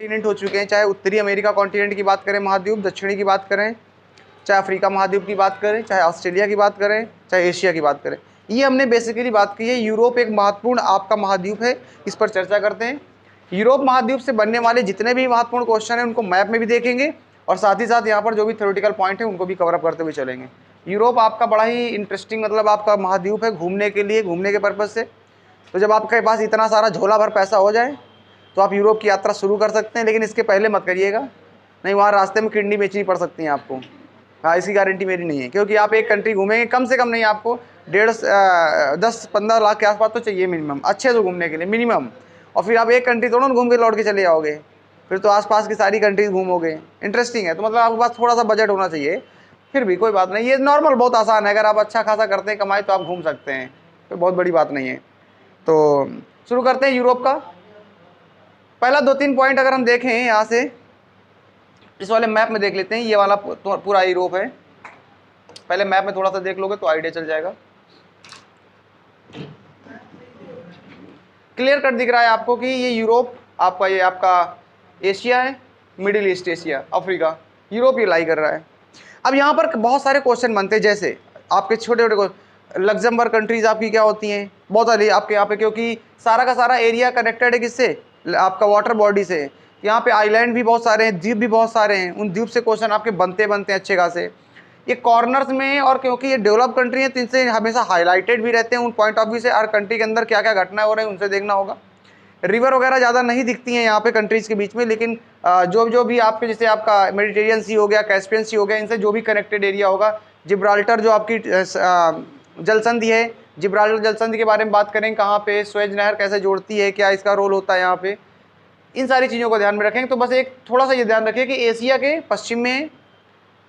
Continent हो चुके हैं, चाहे उत्तरी अमेरिका कॉन्टिनेंट की बात करें, महाद्वीप, दक्षिणी की बात करें, चाहे अफ्रीका महाद्वीप की बात करें, चाहे ऑस्ट्रेलिया की बात करें, चाहे एशिया की बात करें। ये हमने बेसिकली बात की है। यूरोप एक महत्वपूर्ण आपका महाद्वीप है, इस पर चर्चा करते हैं। यूरोप महाद्वीप से बनने वाले जितने भी महत्वपूर्ण क्वेश्चन हैं उनको मैप में भी देखेंगे और साथ ही साथ यहाँ पर जो भी थ्योरेटिकल पॉइंट है उनको भी कवर अप करते हुए चलेंगे। यूरोप आपका बड़ा ही इंटरेस्टिंग मतलब आपका महाद्वीप है घूमने के लिए, घूमने के पर्पज़ से। तो जब आपके पास इतना सारा झोला भर पैसा हो जाए तो आप यूरोप की यात्रा शुरू कर सकते हैं, लेकिन इसके पहले मत करिएगा, नहीं वहाँ रास्ते में किडनी बेचनी पड़ सकती है आपको। हाँ, इसकी गारंटी मेरी नहीं है, क्योंकि आप एक कंट्री घूमेंगे कम से कम नहीं आपको 10-15 लाख के आसपास तो चाहिए मिनिमम, अच्छे से घूमने के लिए मिनिमम। और फिर आप एक कंट्री थोड़ा घूम के लौट के चले जाओगे, फिर तो आसपास की सारी कंट्रीज घूमोगे। इंटरेस्टिंग है, तो मतलब आपके पास थोड़ा सा बजट होना चाहिए। फिर भी कोई बात नहीं, ये नॉर्मल बहुत आसान है, अगर आप अच्छा खासा करते हैं कमाई तो आप घूम सकते हैं, तो बहुत बड़ी बात नहीं है। तो शुरू करते हैं यूरोप का। पहला 2-3 पॉइंट अगर हम देखें यहाँ से, इस वाले मैप में देख लेते हैं। ये वाला पूरा यूरोप है, पहले मैप में थोड़ा सा देख लोगे तो आइडिया चल जाएगा। क्लियर कट दिख रहा है आपको कि ये यूरोप आपका, ये आपका एशिया है, middle east Asia, Africa, Europe ये लाई कर रहा है। अब यहाँ पर बहुत सारे क्वेश्चन बनते हैं, जैसे आपके छोटे छोटे लग्जमबर्ग कंट्रीज आपकी क्या होती हैं, बहुत सारी आपके यहाँ पे, क्योंकि सारा का सारा एरिया कनेक्टेड है किससे, आपका वाटर बॉडी से। यहाँ पे आइलैंड भी बहुत सारे हैं, द्वीप भी बहुत सारे हैं, उन द्वीप से क्वेश्चन आपके बनते हैं अच्छे खासे। ये कॉर्नर्स में, और क्योंकि ये डेवलप कंट्री है तो इनसे हमेशा हाईलाइटेड भी रहते हैं उन पॉइंट ऑफ व्यू से, हर कंट्री के अंदर क्या क्या घटना हो रहा है उनसे देखना होगा। रिवर वगैरह ज़्यादा नहीं दिखती हैं यहाँ पे कंट्रीज़ के बीच में, लेकिन जो भी आपके, जैसे आपका मेडिटेरियन सी हो गया, कैस्पियन सी हो गया, इनसे जो भी कनेक्टेड एरिया होगा। जिब्राल्टर जो आपकी जलसंधि है, जिब्राल्टर जलसंधि के बारे में बात करें, कहाँ पे स्वेज नहर कैसे जोड़ती है, क्या इसका रोल होता है यहाँ पे, इन सारी चीज़ों को ध्यान में रखेंगे। तो बस एक थोड़ा सा ये ध्यान रखिए कि एशिया के पश्चिम में,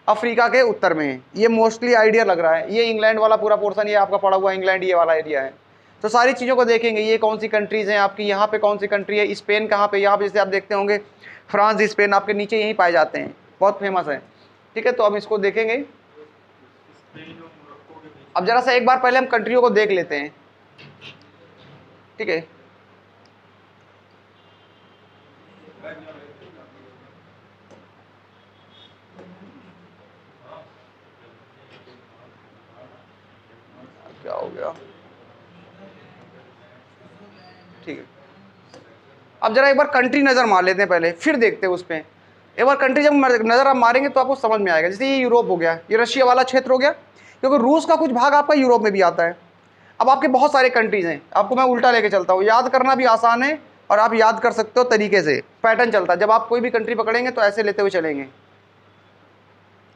अफ्रीका के उत्तर में है, ये मोस्टली आइडिया लग रहा है। ये इंग्लैंड वाला पूरा पोर्शन ये आपका पड़ा हुआ इंग्लैंड, ये वाला एरिया है। तो सारी चीज़ों को देखेंगे, ये कौन सी कंट्रीज़ हैं आपकी, यहाँ पे कौन सी कंट्री है, स्पेन कहाँ पे, यहाँ पे जैसे आप देखते होंगे फ्रांस, स्पेन आपके नीचे यहीं पाए जाते हैं, बहुत फेमस है। ठीक है, तो अब इसको देखेंगे। अब जरा सा एक बार पहले हम कंट्रियों को देख लेते हैं, ठीक है। क्या हो गया, ठीक है। अब जरा एक बार कंट्री नज़र मार लेते हैं पहले, फिर देखते हैं उस पर। एक बार कंट्री जब नज़र आप मारेंगे तो आपको समझ में आएगा। जैसे ये यूरोप हो गया, ये रशिया वाला क्षेत्र हो गया, क्योंकि रूस का कुछ भाग आपका यूरोप में भी आता है। अब आपके बहुत सारे कंट्रीज़ हैं, आपको मैं उल्टा लेके चलता हूँ, याद करना भी आसान है और आप याद कर सकते हो तरीके से। पैटर्न चलता है, जब आप कोई भी कंट्री पकड़ेंगे तो ऐसे लेते हुए चलेंगे,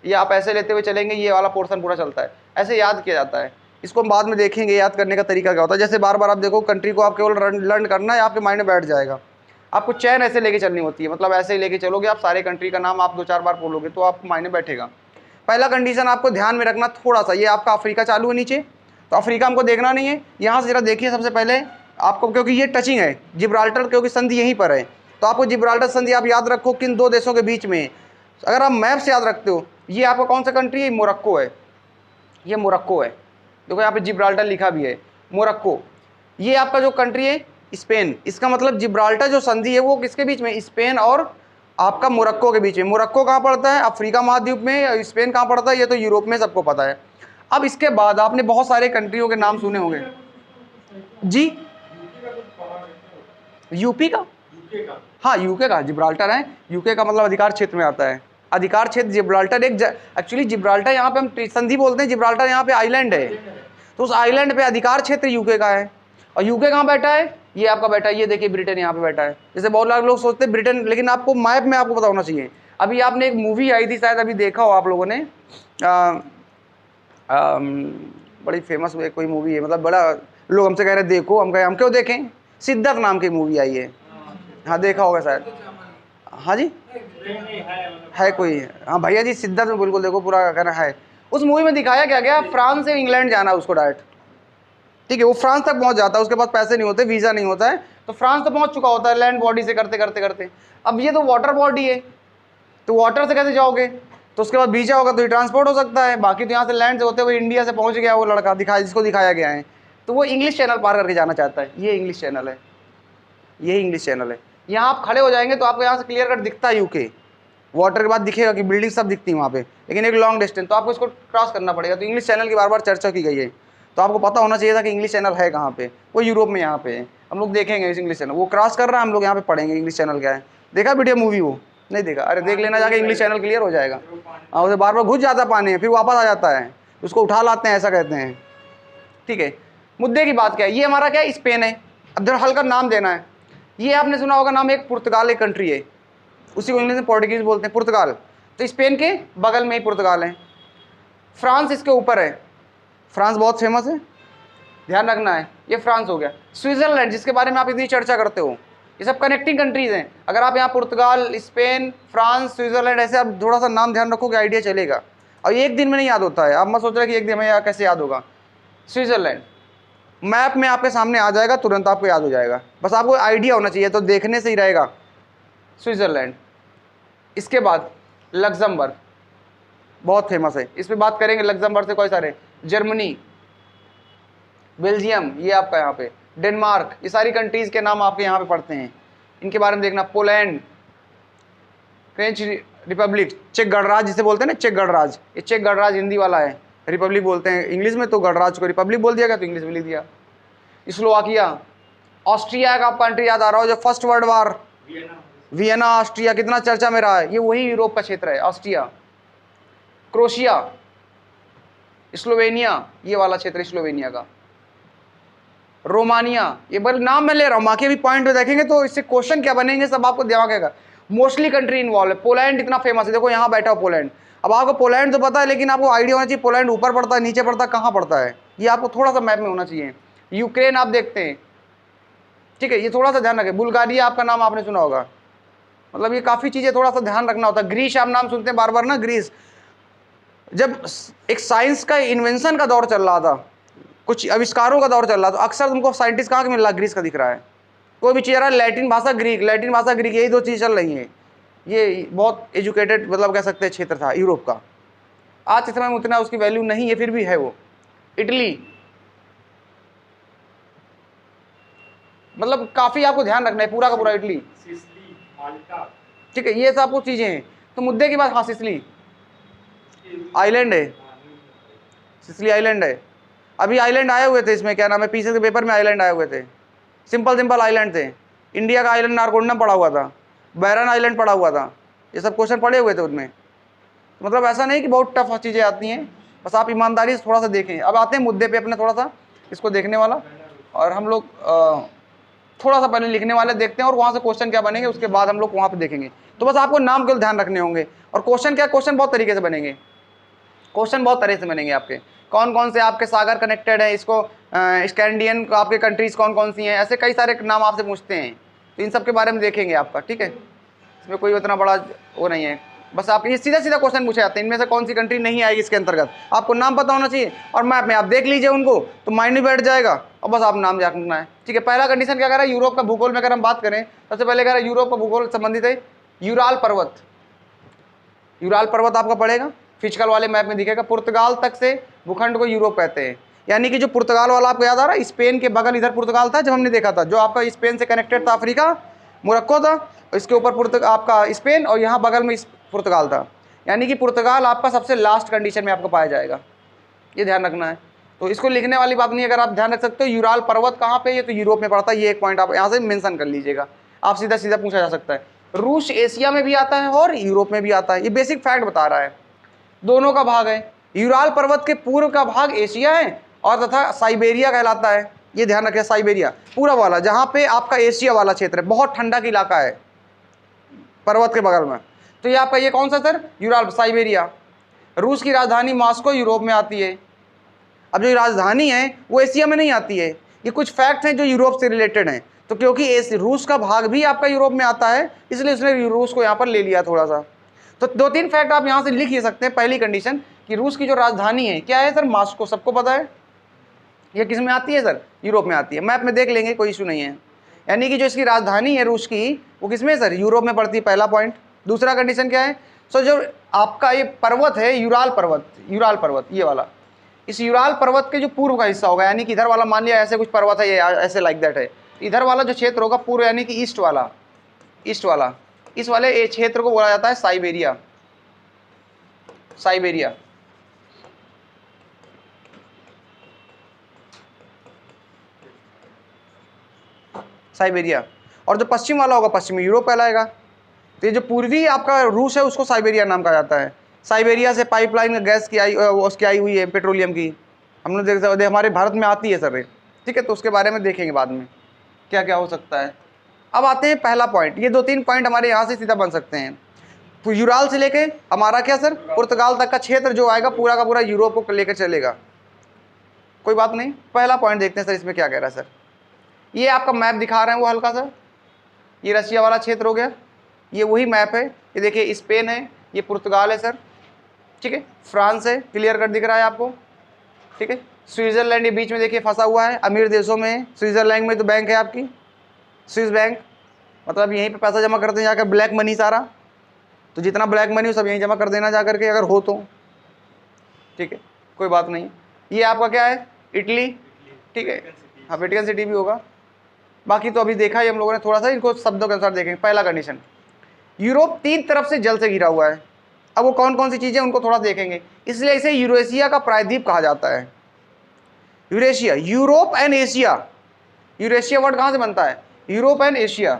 ये आप ऐसे लेते हुए चलेंगे, ये वाला पोर्शन पूरा चलता है, ऐसे याद किया जाता है। इसको हम बाद में देखेंगे याद करने का तरीका क्या होता है। जैसे बार बार आप देखो कंट्री को आप केवल लर्न करना है, आपके माइंड में बैठ जाएगा। आपको चैन ऐसे लेके चलनी होती है, मतलब ऐसे लेके चलोगे आप, सारे कंट्री का नाम आप 2-4 बार बोलोगे तो आपको माइंड में बैठेगा। पहला कंडीशन आपको ध्यान में रखना थोड़ा सा, ये आपका अफ्रीका चालू है नीचे, तो अफ्रीका हमको देखना नहीं है। यहाँ से जरा देखिए सबसे पहले आपको, क्योंकि ये टचिंग है जिब्राल्टर, क्योंकि संधि यहीं पर है, तो आपको जिब्राल्टर संधि आप याद रखो किन दो देशों के बीच में। अगर आप मैप से याद रखते हो, ये आपका कौन सा कंट्री है, मोरक्को है, ये मोरक्को है। देखो यहाँ पे जिब्राल्टर लिखा भी है, मोरक्को। ये आपका जो कंट्री है स्पेन, इसका मतलब जिब्राल्टर जो संधि है वो किसके बीच में, स्पेन और आपका मोरक्को के बीच में। मोरक्को कहाँ पड़ता है, अफ्रीका महाद्वीप में। स्पेन कहाँ पड़ता है, ये तो यूरोप में सबको पता है। अब इसके बाद आपने बहुत सारे कंट्रियों के नाम सुने होंगे जी। यूपी का, हाँ यूके का जिब्राल्टर है, यूके का मतलब अधिकार क्षेत्र में आता है। अधिकार क्षेत्र जिब्राल्टर एक एक्चुअली जिब्राल्टर यहाँ पे हम संधि बोलते हैं, जिब्राल्टर यहाँ पे आइलैंड है, तो उस आइलैंड पे अधिकार क्षेत्र यूके का है। और यूके कहाँ बैठा है, ये आपका बैठा है, ये देखिए ब्रिटेन यहाँ पे बैठा है। जैसे बहुत सारे लोग सोचते हैं ब्रिटेन, लेकिन आपको मैप में आपको पता होना चाहिए। अभी आपने एक मूवी आई थी शायद, अभी देखा हो आप लोगों ने, बड़ी फेमस कोई मूवी है, मतलब बड़ा लोग हमसे कह रहे देखो, हम कहे हम क्यों देखें, सिद्धार्थ नाम की मूवी आई है, हाँ देखा होगा शायद। हाँ जी है कोई, हाँ भैया जी सिद्धार्थ में बिल्कुल देखो, पूरा कहना है। उस मूवी में दिखाया क्या गया, फ्रांस से इंग्लैंड जाना उसको डायरेक्ट, ठीक है, वो फ्रांस तक पहुंच जाता है, उसके पास पैसे नहीं होते, वीज़ा नहीं होता है, तो फ्रांस तक पहुंच चुका होता है लैंड बॉडी से करते करते करते। अब ये तो वाटर बॉडी है, तो वाटर से कैसे जाओगे, तो उसके बाद वीज़ा होगा तो ये ट्रांसपोर्ट हो सकता है। बाकी तो यहाँ से लैंड से होते हुए इंडिया से पहुँच गया वो लड़का, जिसको दिखाया गया है, तो वो इंग्लिश चैनल पार करके जाना चाहता है। ये इंग्लिश चैनल है, ये इंग्लिश चैनल है। यहाँ आप खड़े हो जाएंगे तो आपको यहाँ से क्लियर कट दिखता है यूके, वाटर के बाद दिखेगा कि बिल्डिंग सब दिखती है वहाँ पे, लेकिन एक लॉन्ग डिस्टेंस, तो आपको इसको क्रॉस करना पड़ेगा। तो इंग्लिश चैनल की बार बार चर्चा की गई है, तो आपको पता होना चाहिए था कि इंग्लिश चैनल है कहाँ पे, वो यूरोप में यहाँ पे है। हम लोग देखेंगे इस इंग्लिश चैनल, वो क्रॉस कर रहा है, हम लोग यहाँ पे पढ़ेंगे इंग्लिश चैनल क्या है। देखा वीडियो मूवी वो नहीं देखा? अरे देख लेना जाके, इंग्लिश चैनल क्लियर हो जाएगा। हाँ, उसे बार बार घुस जाता है पानी में, फिर वापस आ जाता है, उसको उठा लाते हैं, ऐसा कहते हैं। ठीक है, मुद्दे की बात क्या है, ये हमारा क्या है, स्पेन है। अब जरा हल्का नाम देना है, ये आपने सुना होगा नाम, एक पुर्तगाल एक कंट्री है, उसी को इंग्लिश में पोर्टुगीज बोलते हैं, पुर्तगाल। तो स्पेन के बगल में ही पुर्तगाल है, फ्रांस इसके ऊपर है, फ्रांस बहुत फेमस है, ध्यान रखना है, ये फ्रांस हो गया। स्विट्जरलैंड जिसके बारे में आप इतनी चर्चा करते हो, ये सब कनेक्टिंग कंट्रीज हैं। अगर आप यहाँ पुर्तगाल, स्पेन, फ्रांस, स्विट्जरलैंड ऐसे आप थोड़ा सा नाम ध्यान रखोगे, आइडिया चलेगा। और एक दिन में नहीं याद होता है, आप मत सोच रहे कि एक दिन में कैसे याद होगा। स्विट्जरलैंड मैप में आपके सामने आ जाएगा, तुरंत आपको याद हो जाएगा, बस आपको आइडिया होना चाहिए, तो देखने से ही रहेगा स्विट्जरलैंड। इसके बाद लग्जमबर्ग बहुत फेमस है, इस पर बात करेंगे। लग्जमबर्ग से कोई सारे, जर्मनी, बेल्जियम, ये आपका यहाँ पे, डेनमार्क, ये सारी कंट्रीज के नाम आपके यहाँ पे पढ़ते हैं, इनके बारे में देखना। पोलैंड, फ्रेंच रिपब्लिक, चेक गणराज्य जिसे बोलते हैं ना, चेक गणराज्य, ये चेक गणराज्य हिंदी वाला है, रिपब्लिक बोलते हैं इंग्लिश में, तो गणराज्य को रिपब्लिक बोल दिया गया, तो इंग्लिश में लिख दिया। स्लोवाकिया, ऑस्ट्रिया का कंट्री याद आ रहा हो, जो first world war, Vienna Austria, कितना चर्चा में रहा है, ये वही यूरोप का क्षेत्र है, ऑस्ट्रिया। क्रोशिया, स्लोवेनिया, ये वाला क्षेत्र स्लोवेनिया का। रोमानिया, ये बल नाम मैं ले रहा हूँ, बाकी भी पॉइंट देखेंगे तो इससे क्वेश्चन क्या बनेंगे सब आपको दिमाग आएगा। मोस्टली कंट्री इन्वॉल्व है। पोलैंड इतना फेमस है, देखो यहाँ बैठा हो पोलैंड। अब आपको पोलैंड तो पता है, लेकिन आपको आइडिया होना चाहिए पोलैंड ऊपर पड़ता है, नीचे पड़ता है, कहाँ पड़ता है, ये आपको थोड़ा सा मैप में होना चाहिए। यूक्रेन आप देखते हैं, ठीक है, ये थोड़ा सा ध्यान रखें। बुल्गारिया आपका नाम आपने सुना होगा, मतलब ये काफ़ी चीज़ें थोड़ा सा ध्यान रखना होता है। ग्रीस आप नाम सुनते हैं बार बार ना, ग्रीस जब एक साइंस का इन्वेंशन का दौर चल रहा था, कुछ आविष्कारों का दौर चल रहा, तो अक्सर तुमको साइंटिस्ट कहाँ के मिल रहा है, ग्रीस का दिख रहा है। कोई भी चीज़ आ रहा है, लैटिन भाषा ग्रीक, लैटिन भाषा ग्रीक, यही दो चीज़ चल रही हैं। ये बहुत एजुकेटेड मतलब कह सकते हैं क्षेत्र था यूरोप का। आज के समय में उतना उसकी वैल्यू नहीं है, फिर भी है वो। इटली, मतलब काफ़ी आपको ध्यान रखना है, पूरा का पूरा इटली, ठीक है, ये सब कुछ चीज़ें हैं। तो मुद्दे की बात, हाँ सिसिली आइलैंड है, सिसिली आइलैंड है। अभी आइलैंड आए हुए थे इसमें, क्या नाम है, पीछे के पेपर में आइलैंड आए हुए थे, सिंपल सिंपल आइलैंड थे। इंडिया का आइलैंड नारकोंडम पड़ा हुआ था, बैरन आइलैंड पड़ा हुआ था, ये सब क्वेश्चन पड़े हुए थे उनमें। मतलब ऐसा नहीं कि बहुत टफ चीज़ें आती हैं, बस आप ईमानदारी से थोड़ा सा देखें। अब आते हैं मुद्दे पे अपने, थोड़ा सा इसको देखने वाला, और हम लोग थोड़ा सा पहले लिखने वाले देखते हैं, और वहाँ से क्वेश्चन क्या बनेंगे उसके बाद हम लोग वहाँ पे देखेंगे। तो बस आपको नाम केवल ध्यान रखने होंगे, और क्वेश्चन क्या, क्वेश्चन बहुत तरीके से बनेंगे, क्वेश्चन बहुत तरह से बनेंगे आपके। कौन कौन से आपके सागर कनेक्टेड है, इसको स्कैंडियन आपके कंट्रीज कौन कौन सी हैं, ऐसे कई सारे नाम आपसे पूछते हैं, तो इन सब के बारे में देखेंगे आपका, ठीक है। इसमें कोई उतना बड़ा वो नहीं है, बस आप ये सीधा सीधा क्वेश्चन पूछे जाते हैं, इनमें से कौन सी कंट्री नहीं आएगी इसके अंतर्गत, आपको नाम पता होना चाहिए, और मैप में आप देख लीजिए उनको, तो माइंड में बैठ जाएगा, और बस आप नाम रखना है, ठीक है। पहला कंडीशन क्या कह रहा है, यूरोप का भूगोल में अगर हम बात करें, सबसे पहले कह रहा है यूरोप का भूगोल संबंधित है यूराल पर्वत। यूराल पर्वत आपका पड़ेगा, फिजिकल वाले मैप में दिखेगा। पुर्तगाल तक से भूखंड को यूरोप कहते हैं, यानी कि जो पुर्तगाल वाला आपको याद आ रहा है, स्पेन के बगल इधर पुर्तगाल था, जब हमने देखा था, जो आपका स्पेन से कनेक्टेड था, अफ्रीका मोरक्को था, इसके ऊपर आपका स्पेन, और यहाँ बगल में पुर्तगाल था, यानी कि पुर्तगाल आपका सबसे लास्ट कंडीशन में आपको पाया जाएगा, ये ध्यान रखना है। तो इसको लिखने वाली बात नहीं, अगर आप ध्यान रख सकते हो। यूराल पर्वत कहाँ पे, ये तो यूरोप में पड़ता है, ये एक पॉइंट आप यहाँ से मेंशन कर लीजिएगा, आप सीधा सीधा पूछा जा सकता है। रूस एशिया में भी आता है और यूरोप में भी आता है, ये बेसिक फैक्ट बता रहा है, दोनों का भाग है। यूराल पर्वत के पूर्व का भाग एशिया है, और तथा साइबेरिया कहलाता है, ये ध्यान रखिए, साइबेरिया पूरा वाला, जहाँ पे आपका एशिया वाला क्षेत्र है, बहुत ठंडा का इलाका है पर्वत के बगल में, तो ये आपका ये कौन सा सर, यूराल, साइबेरिया। रूस की राजधानी मॉस्को यूरोप में आती है। अब जो राजधानी है वो एशिया में नहीं आती है, ये कुछ फैक्ट हैं जो यूरोप से रिलेटेड हैं, तो क्योंकि रूस का भाग भी आपका यूरोप में आता है, इसलिए उसने रूस को यहाँ पर ले लिया थोड़ा सा। तो दो तीन फैक्ट आप यहाँ से लिख ही सकते हैं। पहली कंडीशन कि रूस की जो राजधानी है क्या है सर, मॉस्को, सबको पता है, ये किस में आती है सर, यूरोप में आती है, मैप में देख लेंगे, कोई इशू नहीं है। यानी कि जो इसकी राजधानी है रूस की, वो किस में सर, यूरोप में पड़ती है, पहला पॉइंट। दूसरा कंडीशन क्या है, सो जो आपका ये पर्वत है यूराल पर्वत, यूराल पर्वत ये वाला, इस यूराल पर्वत के जो पूर्व का हिस्सा होगा, यानी कि इधर वाला मान लिया ऐसे कुछ पर्वत है, ये ऐसे लाइक दैट है, इधर वाला जो क्षेत्र होगा पूर्व यानी कि ईस्ट वाला, ईस्ट वाला, इस वाले ये क्षेत्र को बोला जाता है साइबेरिया। Siberia, Siberia. और जो पश्चिम वाला होगा पश्चिमी यूरोप कहलाएगा। तो ये जो पूर्वी आपका रूस है उसको साइबेरिया नाम कहा जाता है। साइबेरिया से पाइपलाइन गैस की आई उसकी आई हुई है, पेट्रोलियम की, हम लोग देख सकते हैं हमारे भारत में आती है सर। ठीक है, तो उसके बारे में देखेंगे बाद में क्या क्या हो सकता है। अब आते हैं पहला पॉइंट, ये 2-3 पॉइंट हमारे यहाँ से सीधा बन सकते हैं। तो यूराल से लेके हमारा क्या सर, पुर्तगाल तक का क्षेत्र जो आएगा पूरा का पूरा यूरोप को लेकर चलेगा, कोई बात नहीं। पहला पॉइंट देखते हैं सर, इसमें क्या कह रहा है सर। ये आपका मैप दिखा रहे हैं वो हल्का सा, ये रशिया वाला क्षेत्र हो गया, ये वही मैप है। ये देखिए स्पेन है, ये पुर्तगाल है सर, ठीक है, फ्रांस है, क्लियर कट दिख रहा है आपको, ठीक है। स्विट्जरलैंड ये बीच में देखिए फंसा हुआ है, अमीर देशों में। स्विट्जरलैंड में तो बैंक है आपकी स्विस बैंक, मतलब यहीं पे पैसा जमा करते हैं जाकर, ब्लैक मनी सारा, तो जितना ब्लैक मनी हो सब यहीं जमा कर देना जा करके अगर हो तो, ठीक है, कोई बात नहीं। ये आपका क्या है, इटली, ठीक है, हाँ वेटिकन सिटी भी होगा। बाकी तो अभी देखा ही हम लोगों ने, थोड़ा सा इनको शब्दों के अनुसार देखेंगे। पहला कंडीशन, यूरोप 3 तरफ से जल से घिरा हुआ है। अब वो कौन कौन सी चीज़ें उनको थोड़ा देखेंगे, इसलिए इसे यूरेशिया का प्रायद्वीप कहा जाता है। Eurasia, Europe and Asia, Eurasia word कहाँ से बनता है, यूरोप एंड एशिया।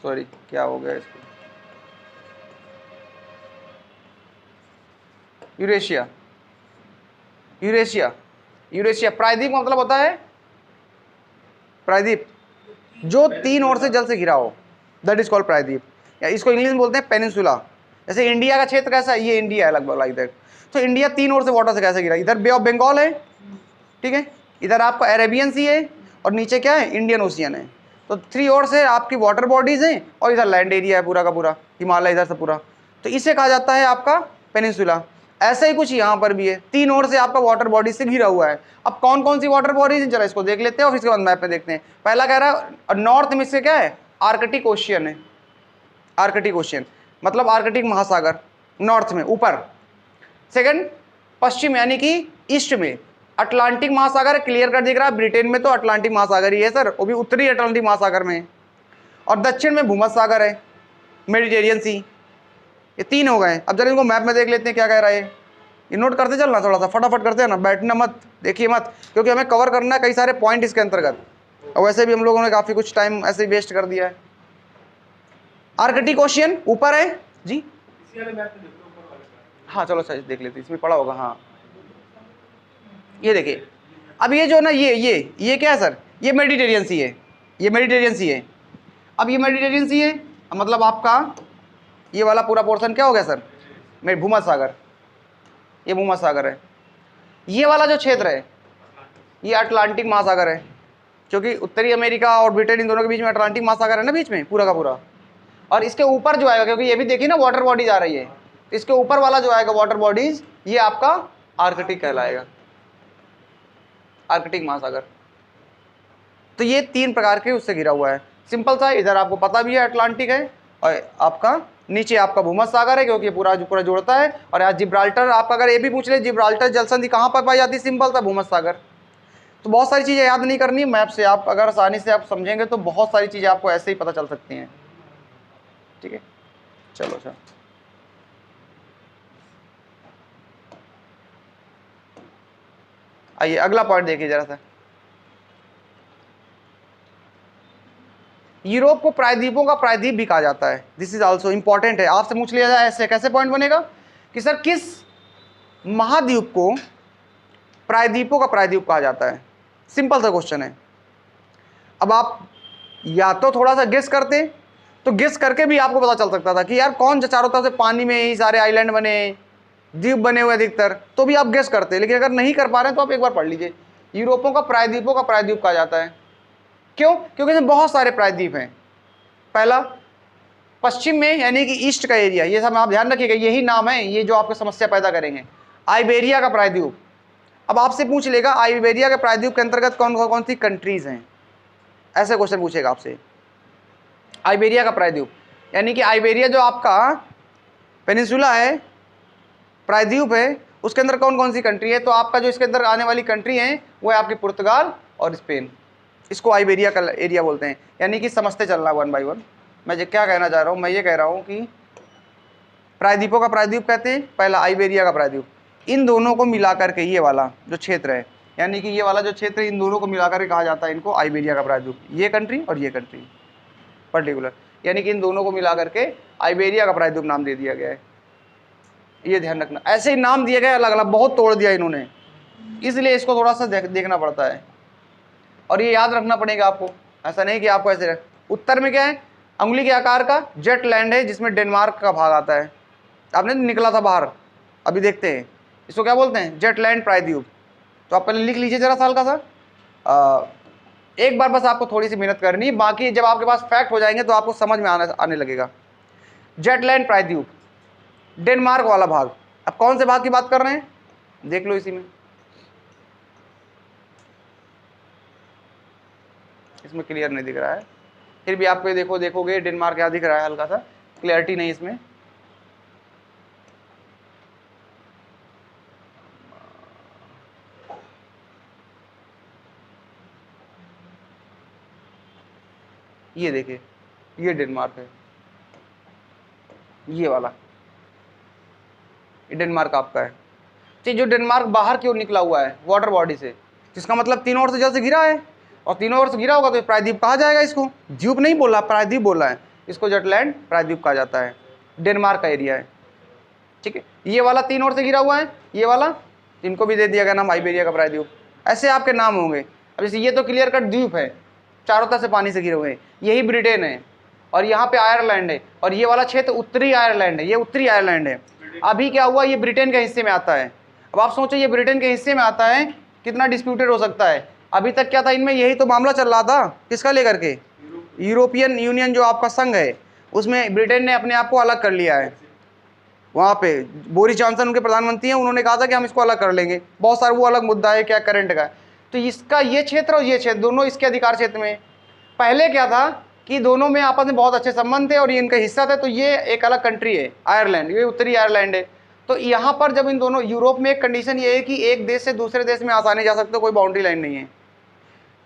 सॉरी क्या हो गया इसको, यूरेशिया, यूरेशिया, यूरेशिया प्रायद्वीप का मतलब होता है प्रायद्वीप जो 3 ओर से जल से घिरा हो, दैट इज कॉल्ड प्रायद्वीप, या इसको इंग्लिश में बोलते हैं पेनिनसुला। जैसे इंडिया का क्षेत्र कैसा है, ये इंडिया है लगभग लाइक दैट। तो इंडिया 3 ओर से वाटर से कैसे घिरा, इधर बे ऑफ बंगाल है, ठीक है, इधर आपका अरेबियन सी है, और नीचे क्या है, इंडियन ओशियन है। तो 3 ओर से आपकी वाटर बॉडीज हैं, और इधर लैंड एरिया है पूरा का पूरा, हिमालय इधर से पूरा, तो इसे कहा जाता है आपका पेनिनसुला। ऐसा ही कुछ यहाँ पर भी है, 3 ओर से आपका वाटर बॉडी से घिरा हुआ है। अब कौन कौन सी वाटर बॉडीज हैं जरा इसको देख लेते हैं, और इसके बाद मैप में देखते हैं। पहला कह रहा है नॉर्थ में से क्या है, आर्कटिक ओशियन है, आर्कटिक ओशियन मतलब आर्कटिक महासागर नॉर्थ में ऊपर। सेकंड, पश्चिम यानी कि ईस्ट में अटलांटिक महासागर है, क्लियर कर दिख रहा है, ब्रिटेन में तो अटलांटिक महासागर ही है सर, वो भी उत्तरी अटलांटिक महासागर में। और दक्षिण में भूमध्य सागर है, मेडिटेरियन सी। ये 3 हो गए। अब जरा इनको मैप में देख लेते हैं क्या कह रहा है। ये नोट करते चलना, थोड़ा सा फटाफट करते हैं ना, बैठना मत, देखिए मत, क्योंकि हमें कवर करना है कई सारे पॉइंट इसके अंतर्गत, और वैसे भी हम लोगों ने काफ़ी कुछ टाइम ऐसे ही वेस्ट कर दिया है। आर्कटिक ओशियन ऊपर है जी, हाँ चलो सर देख लेते, इसमें पड़ा होगा, हाँ ये देखिए। अब ये जो ना ये क्या है सर, ये मेडिटेरियन सी है, ये मेडिटेरियन सी है। अब ये मेडिटेरियन सी है, मतलब आपका ये वाला पूरा पोर्शन क्या हो गया सर, मेरे भूमध्य सागर, ये भूमध्य सागर है। ये वाला जो क्षेत्र है ये अटलांटिक महासागर है, क्योंकि उत्तरी अमेरिका और ब्रिटेन इन दोनों के बीच में अटलांटिक महासागर है ना बीच में पूरा का पूरा। और इसके ऊपर जो आएगा, क्योंकि ये भी देखिए ना वाटर बॉडीज आ रही है, इसके ऊपर वाला जो आएगा वाटर बॉडीज ये आपका आर्कटिक कहलाएगा, आर्कटिक महासागर। तो ये 3 प्रकार के उससे घिरा हुआ है, सिंपल सा। इधर आपको पता भी है अटलांटिक है, और आपका नीचे आपका भूमध्य सागर है, क्योंकि पूरा पूरा जोड़ता है। और आज जिब्राल्टर, आपका अगर ये भी पूछ ले जिब्राल्टर जलसंधि कहाँ पर पाई जाती है, सिंपल था भूमध्य सागर। तो बहुत सारी चीज़ें याद नहीं करनी, मैप से आप अगर आसानी से आप समझेंगे तो बहुत सारी चीज़ें आपको ऐसे ही पता चल सकती हैं, ठीक है। चलो सर, आइए अगला पॉइंट देखिए जरा सा। यूरोप को प्रायद्वीपों का प्रायद्वीप भी कहा जाता है, दिस इज आल्सो इंपॉर्टेंट है, आपसे पूछ लिया जाए ऐसे कैसे पॉइंट बनेगा कि सर किस महाद्वीप को प्रायद्वीपों का प्रायद्वीप कहा जाता है, सिंपल सा क्वेश्चन है। अब आप या तो थोड़ा सा गेस करते, तो गेस करके भी आपको पता चल सकता था कि यार कौन चारों तरफ से पानी में ही सारे आइलैंड बने, द्वीप बने हुए अधिकतर, तो भी आप गेस करते। लेकिन अगर नहीं कर पा रहे हैं तो आप एक बार पढ़ लीजिए, यूरोपों का प्रायद्वीपों का प्रायद्वीप कहा जाता है। क्यों, क्योंकि इसमें बहुत सारे प्रायद्वीप हैं। पहला पश्चिम में यानी कि ईस्ट का एरिया, ये सब आप ध्यान रखिएगा, यही नाम है ये जो आपको समस्या पैदा करेंगे। आइबेरिया का प्रायद्वीप, अब आपसे पूछ लेगा आइबेरिया के प्रायद्वीप के अंतर्गत कौन कौन सी कंट्रीज हैं, ऐसे क्वेश्चन पूछेगा आपसे। आइबेरिया का प्रायद्वीप यानी कि आइबेरिया जो आपका पेनिनसुला है, प्रायद्वीप है, उसके अंदर कौन कौन सी कंट्री है? तो आपका जो इसके अंदर आने वाली कंट्री है वो है आपकी पुर्तगाल और स्पेन। इसको आइबेरिया का एरिया बोलते हैं। यानी कि समझते चलना वन बाई वन। मैं क्या कहना चाह रहा हूँ, मैं ये कह रहा हूँ कि प्रायद्वीपों का प्रायद्वीप कहते हैं, पहला आइबेरिया का प्रायद्वीप। इन दोनों को मिलाकर के ये वाला जो क्षेत्र है, यानी कि ये वाला जो क्षेत्र इन दोनों को मिलाकर के कहा जाता है इनको आइबेरिया का प्रायद्वीप। ये कंट्री और ये कंट्री पर्टिकुलर, यानी कि इन दोनों को मिलाकर के आइबेरिया का प्रायद्वीप नाम दे दिया गया है। ये ध्यान रखना, ऐसे ही नाम दिए गए अलग अलग, बहुत तोड़ दिया इन्होंने, इसलिए इसको थोड़ा सा देखना पड़ता है और ये याद रखना पड़ेगा आपको। ऐसा नहीं कि आपको ऐसे उत्तर में क्या है, अंगुली के आकार का जेटलैंड है जिसमें डेनमार्क का भाग आता है। आपने निकला था बाहर, अभी देखते हैं इसको क्या बोलते हैं, जेटलैंड प्रायद्वीप। तो आप पहले लिख लीजिए जरा साल का सा, एक बार बस आपको थोड़ी सी मेहनत करनी है, बाकी जब आपके पास फैक्ट हो जाएंगे तो आपको समझ में आने लगेगा। जेटलैंड प्रायद्वीप, डेनमार्क वाला भाग। अब कौन से भाग की बात कर रहे हैं देख लो इसी में, इसमें क्लियर नहीं दिख रहा है, फिर भी आप देखोगे डेनमार्क क्या दिख रहा है, हल्का सा क्लियरिटी नहीं इसमें। ये देखिए, ये डेनमार्क है, ये वाला ये डेनमार्क आपका है। तो जो डेनमार्क बाहर की ओर निकला हुआ है वाटर बॉडी से, जिसका मतलब तीनों ओर से जल से घिरा है, और तीनों ओर से घिरा होगा तो प्रायद्वीप कहा जाएगा इसको। द्वीप नहीं बोला, प्रायद्वीप बोला है, इसको जेटलैंड प्रायद्वीप कहा जाता है। डेनमार्क का एरिया है, ठीक है। ये वाला तीन ओर से घिरा हुआ है, ये वाला, इनको भी दे दिया गया नाम आइबेरिया का प्रायद्वीप। ऐसे आपके नाम होंगे। अब जैसे ये तो क्लियर कट द्वीप है, चारों तरफ से पानी से घिरे हुए हैं, यही ब्रिटेन है, और यहाँ पे आयरलैंड है, और ये वाला क्षेत्र उत्तरी आयरलैंड है, ये उत्तरी आयरलैंड है। अभी क्या हुआ, ये ब्रिटेन के हिस्से में आता है। अब आप सोचो ये ब्रिटेन के हिस्से में आता है, कितना डिस्प्यूटेड हो सकता है। अभी तक क्या था इनमें, यही तो मामला चल रहा था, किसका लेकर के, यूरोपियन यूनियन जो आपका संघ है, उसमें ब्रिटेन ने अपने आप को अलग कर लिया है। वहाँ पे बोरिस जॉनसन उनके प्रधानमंत्री हैं, उन्होंने कहा था कि हम इसको अलग कर लेंगे। बहुत सारा वो अलग मुद्दा है क्या करंट का। तो इसका ये क्षेत्र और ये क्षेत्र दोनों इसके अधिकार क्षेत्र में। पहले क्या था कि दोनों में आपस में बहुत अच्छे संबंध थे और ये इनका हिस्सा था, तो ये एक अलग कंट्री है आयरलैंड, ये उत्तरी आयरलैंड है। तो यहाँ पर जब इन दोनों, यूरोप में एक कंडीशन ये है कि एक देश से दूसरे देश में आसानी जा सकते हो, कोई बाउंड्री लाइन नहीं है।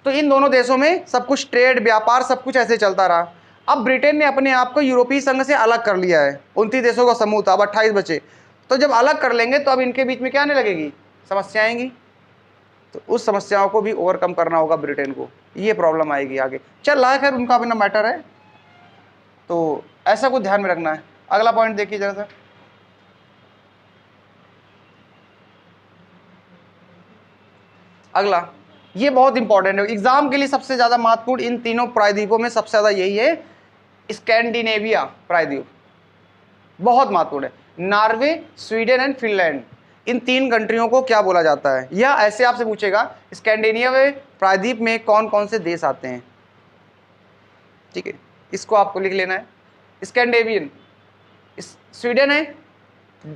तो इन दोनों देशों में सब कुछ ट्रेड व्यापार सब कुछ ऐसे चलता रहा। अब ब्रिटेन ने अपने आप को यूरोपीय संघ से अलग कर लिया है, 29 देशों का समूह था, अब 28 बचे। तो जब अलग कर लेंगे तो अब इनके बीच में क्या आने लगेगी, समस्या आएंगी। तो उस समस्याओं को भी ओवरकम करना होगा ब्रिटेन को, ये प्रॉब्लम आएगी आगे। चल रहा है, खैर उनका अपना मैटर है, तो ऐसा कुछ ध्यान में रखना है। अगला पॉइंट देखिए जरा सर, अगला ये बहुत इंपॉर्टेंट है एग्जाम के लिए, सबसे ज्यादा महत्वपूर्ण इन तीनों प्रायद्वीपों में सबसे ज्यादा यही है, स्कैंडिनेविया प्रायद्वीप बहुत महत्वपूर्ण है। नॉर्वे, स्वीडन एंड फिनलैंड, इन तीन कंट्रियों को क्या बोला जाता है, या ऐसे आपसे पूछेगा स्कैंडिनेविया प्रायद्वीप में कौन कौन से देश आते हैं, ठीक है, इसको आपको लिख लेना है। स्कैंडिनेवियन, स्वीडन है,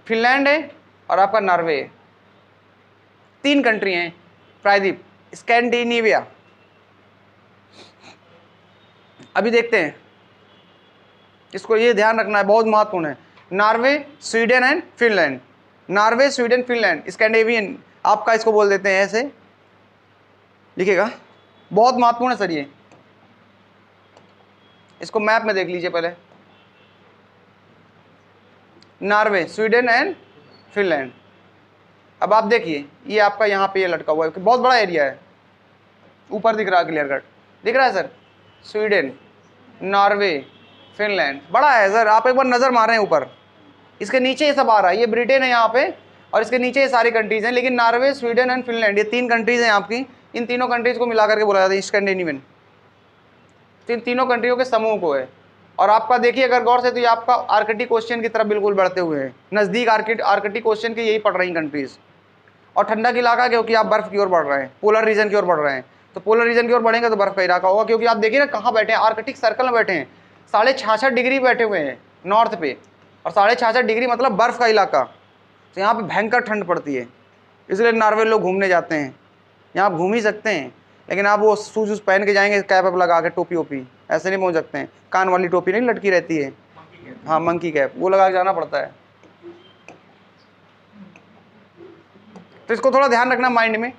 फिनलैंड है और आपका नॉर्वे है, तीन कंट्री हैं प्रायद्वीप स्कैंडिनेविया। अभी देखते हैं, इसको ये ध्यान रखना है, बहुत महत्वपूर्ण है। Norway, Sweden and Finland, Norway, Sweden, Finland, Scandinavian आपका इसको बोल देते हैं, ऐसे लिखेगा, बहुत महत्वपूर्ण है सर ये। इसको मैप में देख लीजिए पहले, नॉर्वे, स्वीडन एंड फिनलैंड। अब आप देखिए ये आपका यहाँ पे ये लटका हुआ है, बहुत बड़ा एरिया है, ऊपर दिख रहा है क्लियर कट, दिख रहा है सर, स्वीडन, नॉर्वे, फिनलैंड, बड़ा है सर, आप एक बार नज़र मारें ऊपर, इसके नीचे ये सब आ रहा है, ये ब्रिटेन है यहाँ पे, और इसके नीचे ये सारी कंट्रीज हैं, लेकिन नॉर्वे, स्वीडन एंड फिनलैंड ये तीन कंट्रीज हैं आपकी, इन तीनों कंट्रीज को मिला करके बोला जाता है स्कैंडिनेवियन, इन तीनों कंट्रियों के समूह को है। और आपका देखिए अगर गौर से, तो ये आपका आर्कटिक क्वेश्चन की तरफ बिल्कुल बढ़ते हुए हैं, नज़दीक आर्कटिक क्वेश्चन की यही पढ़ रही कंट्रीज, और ठंडा का इलाका क्योंकि आप बर्फ की ओर बढ़ रहे हैं, पोलर रीजन की ओर बढ़ रहे हैं, तो पोलर रीजन की ओर बढ़ेंगे तो बर्फ का इलाका होगा, क्योंकि आप देखिए ना कहाँ बैठे हैं, आर्कटिक सर्कल में बैठे हैं, 66.5 डिग्री बैठे हुए हैं नॉर्थ पे, और 66.5 डिग्री मतलब बर्फ का इलाका, तो यहाँ पे भयंकर ठंड पड़ती है, इसलिए नॉर्वे लोग घूमने जाते हैं। यहाँ आप घूम ही सकते हैं, लेकिन आप वो शूज वूज पहन के जाएंगे, कैप वैप लगा के, टोपी वोपी ऐसे नहीं पहुँच सकते हैं, कान वाली टोपी नहीं लटकी रहती है, हाँ मंकी कैप, वो लगा के जाना पड़ता है। तो इसको थोड़ा ध्यान रखना माइंड में।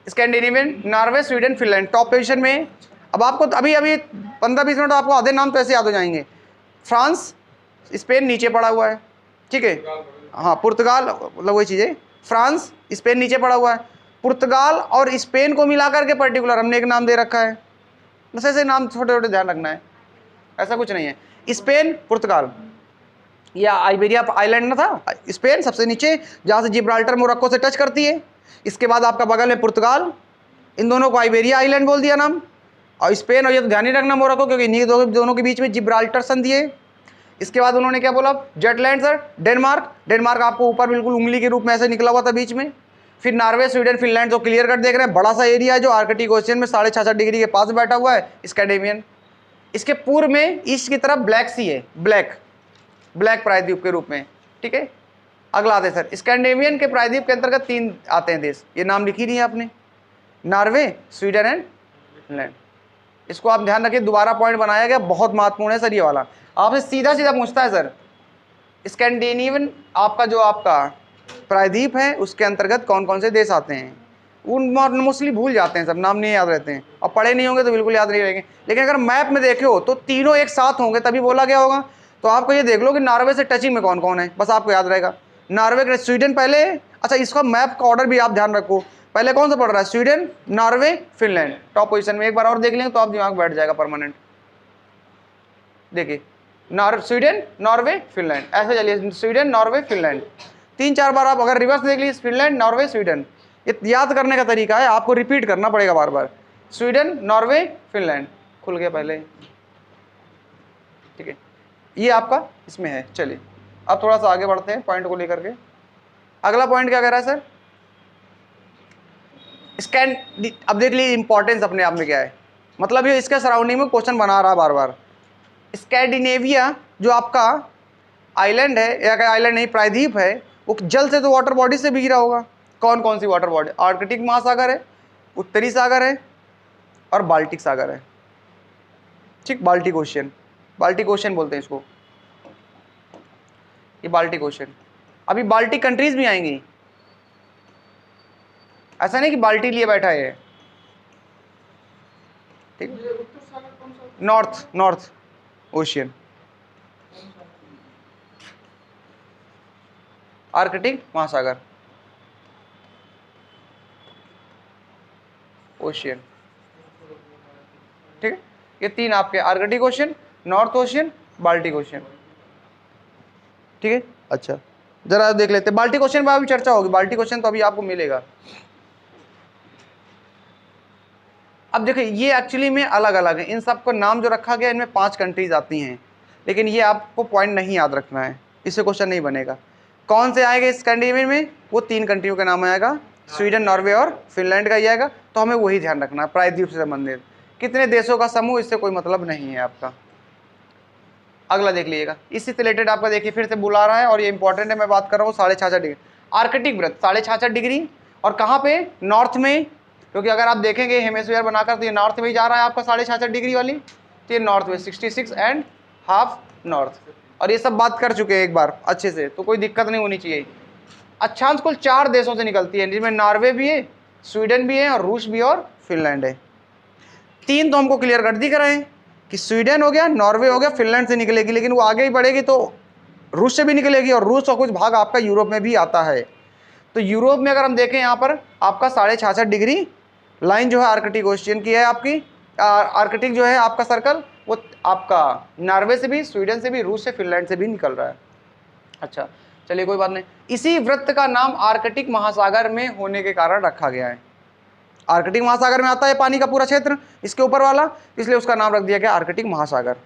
Scandinavian, Norway, Sweden, Finland top position में। अब आपको अभी 15-20 मिनट आपको आधे नाम तो ऐसे याद हो जाएंगे। फ्रांस, स्पेन नीचे पड़ा हुआ है, ठीक है। हाँ, पुर्तगाल, मतलब वही चीज़ है। फ्रांस, स्पेन नीचे पड़ा हुआ है। पुर्तगाल और स्पेन को मिलाकर के पर्टिकुलर हमने एक नाम दे रखा है। बस ऐसे नाम छोटे छोटे ध्यान रखना है, ऐसा कुछ नहीं है। स्पेन, पुर्तगाल, या आइबेरिया आइलैंड ना था, स्पेन सबसे नीचे जहाँ से जिब्राल्टर मोरक्को से टच करती है। इसके बाद आपका बगल में पुर्तगाल, इन दोनों को आइबेरिया आइलैंड बोल दिया नाम। और स्पेन, और ये तो ध्यान ही रखना मोरक्को, क्योंकि इन्हीं दोनों के बीच में जिब्राल्टर संधि है। इसके बाद उन्होंने क्या बोला, जेटलैंड सर, डेनमार्क, डेनमार्क आपको ऊपर बिल्कुल उंगली के रूप में ऐसे निकला हुआ था बीच में। फिर नॉर्वे, स्वीडन, फिनलैंड, जो क्लियर कट देख रहे हैं, बड़ा सा एरिया है जो आर्कटिक ओशियन में 66.5 डिग्री के पास बैठा हुआ है, स्कैंडिनेवियन। इसके पूर्व में ईस्ट की तरफ ब्लैक सी है, ब्लैक प्रायद्वीप के रूप में, ठीक है। अगला आते सर, स्कैंडिनेवियन के प्रायद्वीप के अंतर्गत 3 आते हैं देश, ये नाम लिखी नहीं है आपने, नॉर्वे, स्वीडन एंड फिनलैंड। इसको आप ध्यान रखिए, दोबारा पॉइंट बनाया गया, बहुत महत्वपूर्ण है सर ये वाला। आपसे सीधा सीधा पूछता है सर, स्कैंडिनेवियन आपका जो आपका प्रायद्वीप है उसके अंतर्गत कौन कौन से देश आते हैं। उन मोस्टली भूल जाते हैं सब, नाम नहीं याद रहते हैं, और पढ़े नहीं होंगे तो बिल्कुल याद नहीं रहेंगे। लेकिन अगर मैप में देखे हो तो तीनों एक साथ होंगे तभी बोला गया होगा। तो आपको ये देख लो कि नॉर्वे से टचिंग में कौन कौन है, बस आपको याद रहेगा। नॉर्वे, स्वीडन पहले, अच्छा इसका मैप का ऑर्डर भी आप ध्यान रखो, पहले कौन सा पड़ रहा है, Sweden, Norway, Finland top position में। एक बार और देख लेंगे तो आप दिमाग बैठ जाएगा परमानेंट। देखिए, स्वीडन, नॉर्वे, फिनलैंड, ऐसे चलिए, स्वीडन, नॉर्वे, फिनलैंड 3-4 बार आप अगर रिवर्स देख लीजिए, फिनलैंड, नॉर्वे, स्वीडन। ये याद करने का तरीका है, आपको रिपीट करना पड़ेगा बार बार। स्वीडन, नॉर्वे, फिनलैंड, खुल गया पहले, ठीक है। ये आपका इसमें है। चलिए अब थोड़ा सा आगे बढ़ते हैं पॉइंट को लेकर के। अगला पॉइंट क्या कह रहा है सर, अब देख लीजिए इंपॉर्टेंस अपने आप में क्या है, मतलब ये इसके सराउंडिंग में क्वेश्चन बना रहा है बार बार। स्कैंडिनेविया जो आपका आइलैंड है, या आइलैंड नहीं प्रायद्वीप है, वो जल से तो वाटर बॉडी से भी घिरा होगा। कौन कौन सी वाटर बॉडी, आर्कटिक महासागर है, उत्तरी सागर है और बाल्टिक सागर है, ठीक। बाल्टिक ओशियन बोलते हैं इसको, ये बाल्टिक ओशियन। अभी बाल्टिक कंट्रीज भी आएंगी, ऐसा नहीं कि बाल्टी लिए बैठा है, ठीक। नॉर्थ ओशियन, आर्कटिक महासागर, ओशियन, ठीक है। ये 3 आपके, Arctic ocean, north ocean, Baltic ocean, ठीक है। अच्छा जरा देख लेते हैं, बाल्टिक ओशियन पर अभी चर्चा होगी, बाल्टिक ओशियन तो अभी आपको मिलेगा। अब देखिए ये एक्चुअली में अलग अलग है, इन सबको नाम जो रखा गया इनमें 5 कंट्रीज आती हैं, लेकिन ये आपको पॉइंट नहीं याद रखना है, इससे क्वेश्चन नहीं बनेगा। कौन से आएंगे स्कैंडिनेवियन में, वो 3 कंट्रियों का नाम आएगा, स्वीडन, नॉर्वे और फिनलैंड का ही आएगा। तो हमें वही ध्यान रखना है, प्रायद्वीप से संबंधित कितने देशों का समूह, इससे कोई मतलब नहीं है आपका। अगला देख लीजिएगा, इससे रिलेटेड आपका देखिए फिर से बुला रहा है, और ये इंपॉर्टेंट है, मैं बात कर रहा हूँ 66.5 डिग्री, आर्कटिक वृत्त 66.5 डिग्री, और कहाँ पे, नॉर्थ में, क्योंकि अगर आप देखेंगे हेमिस्फीयर बनाकर तो ये नॉर्थ में ही जा रहा है आपका 66.5 डिग्री वाली, तो ये नॉर्थ में 66.5 नॉर्थ। और ये सब बात कर चुके हैं एक बार अच्छे से, तो कोई दिक्कत नहीं होनी चाहिए। अक्षांश कुल 4 देशों से निकलती है, जिसमें नॉर्वे भी है, स्वीडन भी है, और रूस भी और फिनलैंड है। 3 तो हमको क्लियर कर दिख रहे हैं कि स्वीडन हो गया, नॉर्वे हो गया, फिनलैंड से निकलेगी, लेकिन वो आगे ही बढ़ेगी तो रूस से भी निकलेगी, और रूस का कुछ भाग आपका यूरोप में भी आता है। तो यूरोप में अगर हम देखें यहाँ पर आपका 66.5 डिग्री लाइन जो है आर्कटिक ओशियन की है आपकी, आर्कटिक जो है आपका सर्कल, वो आपका नॉर्वे से भी, स्वीडन से भी, रूस से, फिनलैंड से भी निकल रहा है। अच्छा चलिए कोई बात नहीं। इसी वृत्त का नाम आर्कटिक महासागर में होने के कारण रखा गया है, आर्कटिक महासागर में आता है पानी का पूरा क्षेत्र इसके ऊपर वाला, इसलिए उसका नाम रख दिया गया आर्कटिक महासागर।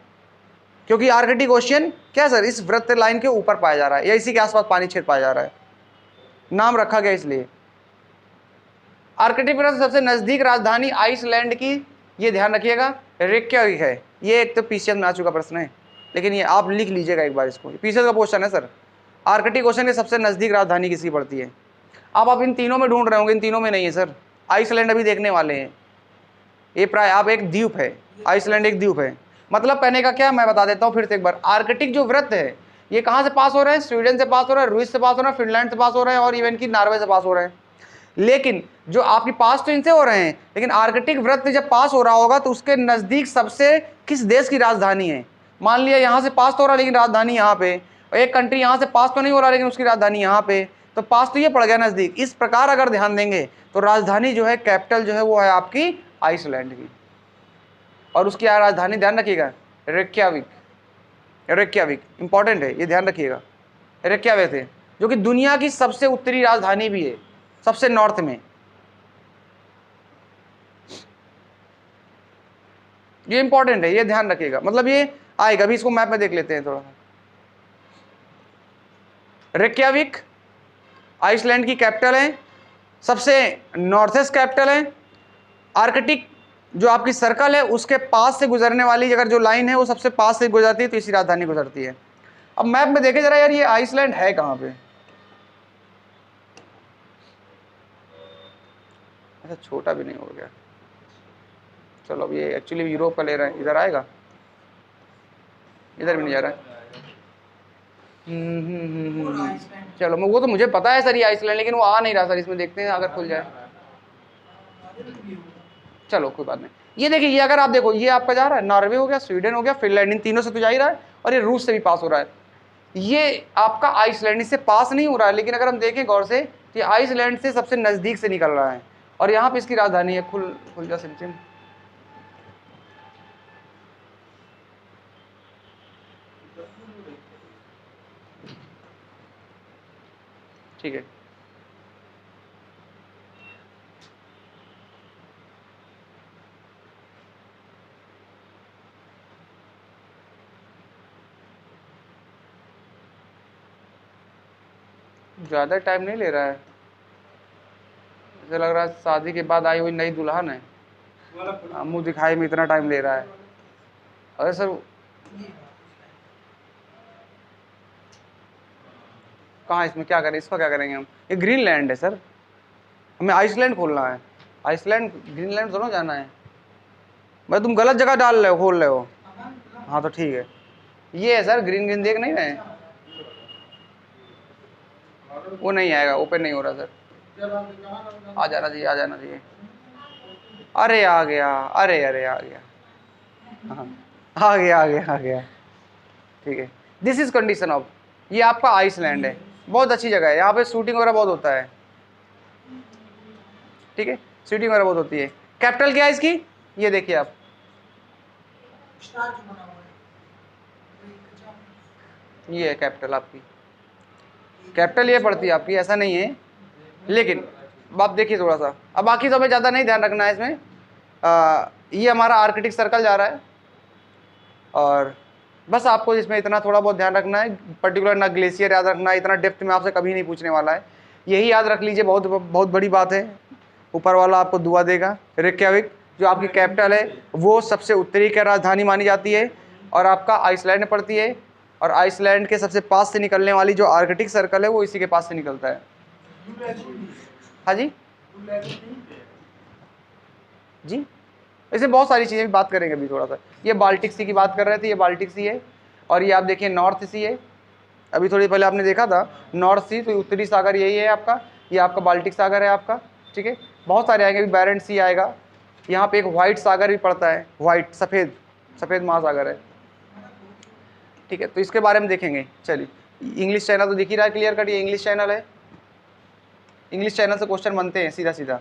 क्योंकि आर्कटिक ओशियन क्या सर, इस वृत्त लाइन के ऊपर पाया जा रहा है, या इसी के आसपास पानी क्षेत्र पाया जा रहा है, नाम रखा गया इसलिए। आर्कटिक वृत्त सबसे नजदीक राजधानी आइसलैंड की, ये ध्यान रखिएगा, रेक्याविक है। ये एक तो पीसीएस में आ चुका प्रश्न है, लेकिन ये आप लिख लीजिएगा एक बार इसको, पीसीएस का क्वेश्चन है सर। आर्कटिक ओशन के सबसे नजदीक राजधानी किसकी पड़ती है। अब आप इन तीनों में ढूंढ रहे होंगे, इन तीनों में नहीं है सर। आइसलैंड अभी देखने वाले हैं, ये प्राय आप एक द्वीप है, आइसलैंड एक द्वीप है। मतलब कहने का क्या, मैं बता देता हूँ फिर से एक बार। आर्कटिक जो वृत्त है ये कहाँ से पास हो रहे हैं, स्वीडन से पास हो रहा है, रूस से पास हो रहा है, फिनलैंड से पास हो रहा है, और इवन की नॉर्वे से पास हो रहे हैं। लेकिन जो आपकी पास तो इनसे हो रहे हैं, लेकिन आर्कटिक वृत्त जब पास हो रहा होगा तो उसके नज़दीक सबसे किस देश की राजधानी है। मान लिया यहाँ से पास तो हो रहा है लेकिन राजधानी यहाँ पे, और एक कंट्री यहाँ से पास तो नहीं हो रहा लेकिन उसकी राजधानी यहाँ पे, तो पास तो ये पड़ गया नज़दीक। इस प्रकार अगर ध्यान देंगे तो राजधानी जो है, कैपिटल जो है वो है आपकी आइसलैंड की, और उसकी राजधानी ध्यान रखिएगा रेक्याविक। रेक्याविक इंपॉर्टेंट है, ये ध्यान रखिएगा। रेक्याविक है जो कि दुनिया की सबसे उत्तरी राजधानी भी है, सबसे नॉर्थ में। ये इंपॉर्टेंट है, ये ध्यान रखिएगा, मतलब ये आएगा। अभी इसको मैप में देख लेते हैं थोड़ा सा। रेक्याविक आइसलैंड की कैपिटल है, सबसे नॉर्थेस्ट कैपिटल है। आर्कटिक जो आपकी सर्कल है उसके पास से गुजरने वाली अगर जो लाइन है वो सबसे पास से गुजरती है तो इसी राजधानी गुजरती है। अब मैप में देखे जरा यार, ये आइसलैंड है कहाँ पे? अच्छा छोटा भी नहीं हो गया, चलो अब ये एक्चुअली यूरोप का ले रहा है, इधर आएगा, इधर भी नहीं जा रहा है। चलो वो तो मुझे पता है सर ये आइसलैंड, लेकिन वो आ नहीं रहा सर इसमें, देखते हैं अगर खुल जाए। चलो कोई बात नहीं। ये देखिए, ये अगर आप देखो, ये आपका जा रहा है, नॉर्वे हो गया, स्वीडन हो गया, फिनलैंड, इन तीनों से तो जा ही रहा है, और ये रूस से भी पास हो रहा है। ये आपका आइसलैंड इससे पास नहीं हो रहा है, लेकिन अगर हम देखें गौर से तो आइसलैंड से सबसे नजदीक से निकल रहा है, और यहाँ पे इसकी राजधानी है। खुल जा सिमसिम। ठीक है, ज़्यादा टाइम नहीं ले रहा है, मुझे लग रहा है शादी के बाद आई हुई नई दुल्हन है, मुंह दिखाई में इतना टाइम ले रहा है। अरे सर कहाँ, इसमें क्या करें, इसका क्या करेंगे हम? ये ग्रीनलैंड है सर, हमें आइसलैंड खोलना है। आइसलैंड ग्रीनलैंड दोनों जाना है। भाई तुम गलत जगह डाल रहे हो, खोल रहे हो। हाँ तो ठीक है, ये है सर, ग्रीन ग्रीन देख नहीं रहे, वो नहीं आएगा, ओपन नहीं हो रहा सर। आ जाना चाहिए, आ जाना चाहिए। अरे आ गया, अरे अरे आ गया, हाँ आ गया आ गया आ गया। ठीक है, दिस इज कंडीशन ऑफ, ये आपका आइसलैंड है, बहुत अच्छी जगह है, यहाँ पे शूटिंग वगैरह बहुत होता है। ठीक है, शूटिंग वगैरह बहुत होती है। कैपिटल क्या है इसकी, ये देखिए आप, ये है कैपिटल आपकी, कैपिटल ये पड़ती है आपकी, ऐसा नहीं है। लेकिन आप देखिए थोड़ा सा, अब बाकी तो हमें ज़्यादा नहीं ध्यान रखना है इसमें। ये हमारा आर्कटिक सर्कल जा रहा है, और बस आपको इसमें इतना थोड़ा बहुत ध्यान रखना है, पर्टिकुलर ना ग्लेशियर याद रखना है, इतना डेप्थ में आपसे कभी नहीं पूछने वाला है, यही याद रख लीजिए, बहुत बहुत बड़ी बात है। ऊपर वाला आपको दुआ देगा। रेक्याविक जो आपकी कैपिटल है वो सबसे उत्तरी की राजधानी मानी जाती है, और आपका आइसलैंड पड़ती है, और आइसलैंड के सबसे पास से निकलने वाली जो आर्कटिक सर्कल है वो इसी के पास से निकलता है। हाँ जी जी, इसमें बहुत सारी चीज़ें भी बात करेंगे अभी थोड़ा सा। ये बाल्टिक सी की बात कर रहे थे, ये बाल्टिक सी है, और ये आप देखिए नॉर्थ सी है। अभी थोड़ी पहले आपने देखा था नॉर्थ सी, तो उत्तरी सागर यही है आपका, ये आपका बाल्टिक सागर है आपका। ठीक है, बहुत सारे आएंगे, अभी बैरेंट सी आएगा, यहाँ पे एक वाइट सागर भी पड़ता है, वाइट सफ़ेद सफ़ेद महासागर है। ठीक है, तो इसके बारे में देखेंगे। चलिए, इंग्लिश चैनल तो दिख ही रहा है क्लियर कट, ये इंग्लिश चैनल है, इंग्लिश चैनल से क्वेश्चन बनते हैं सीधा सीधा।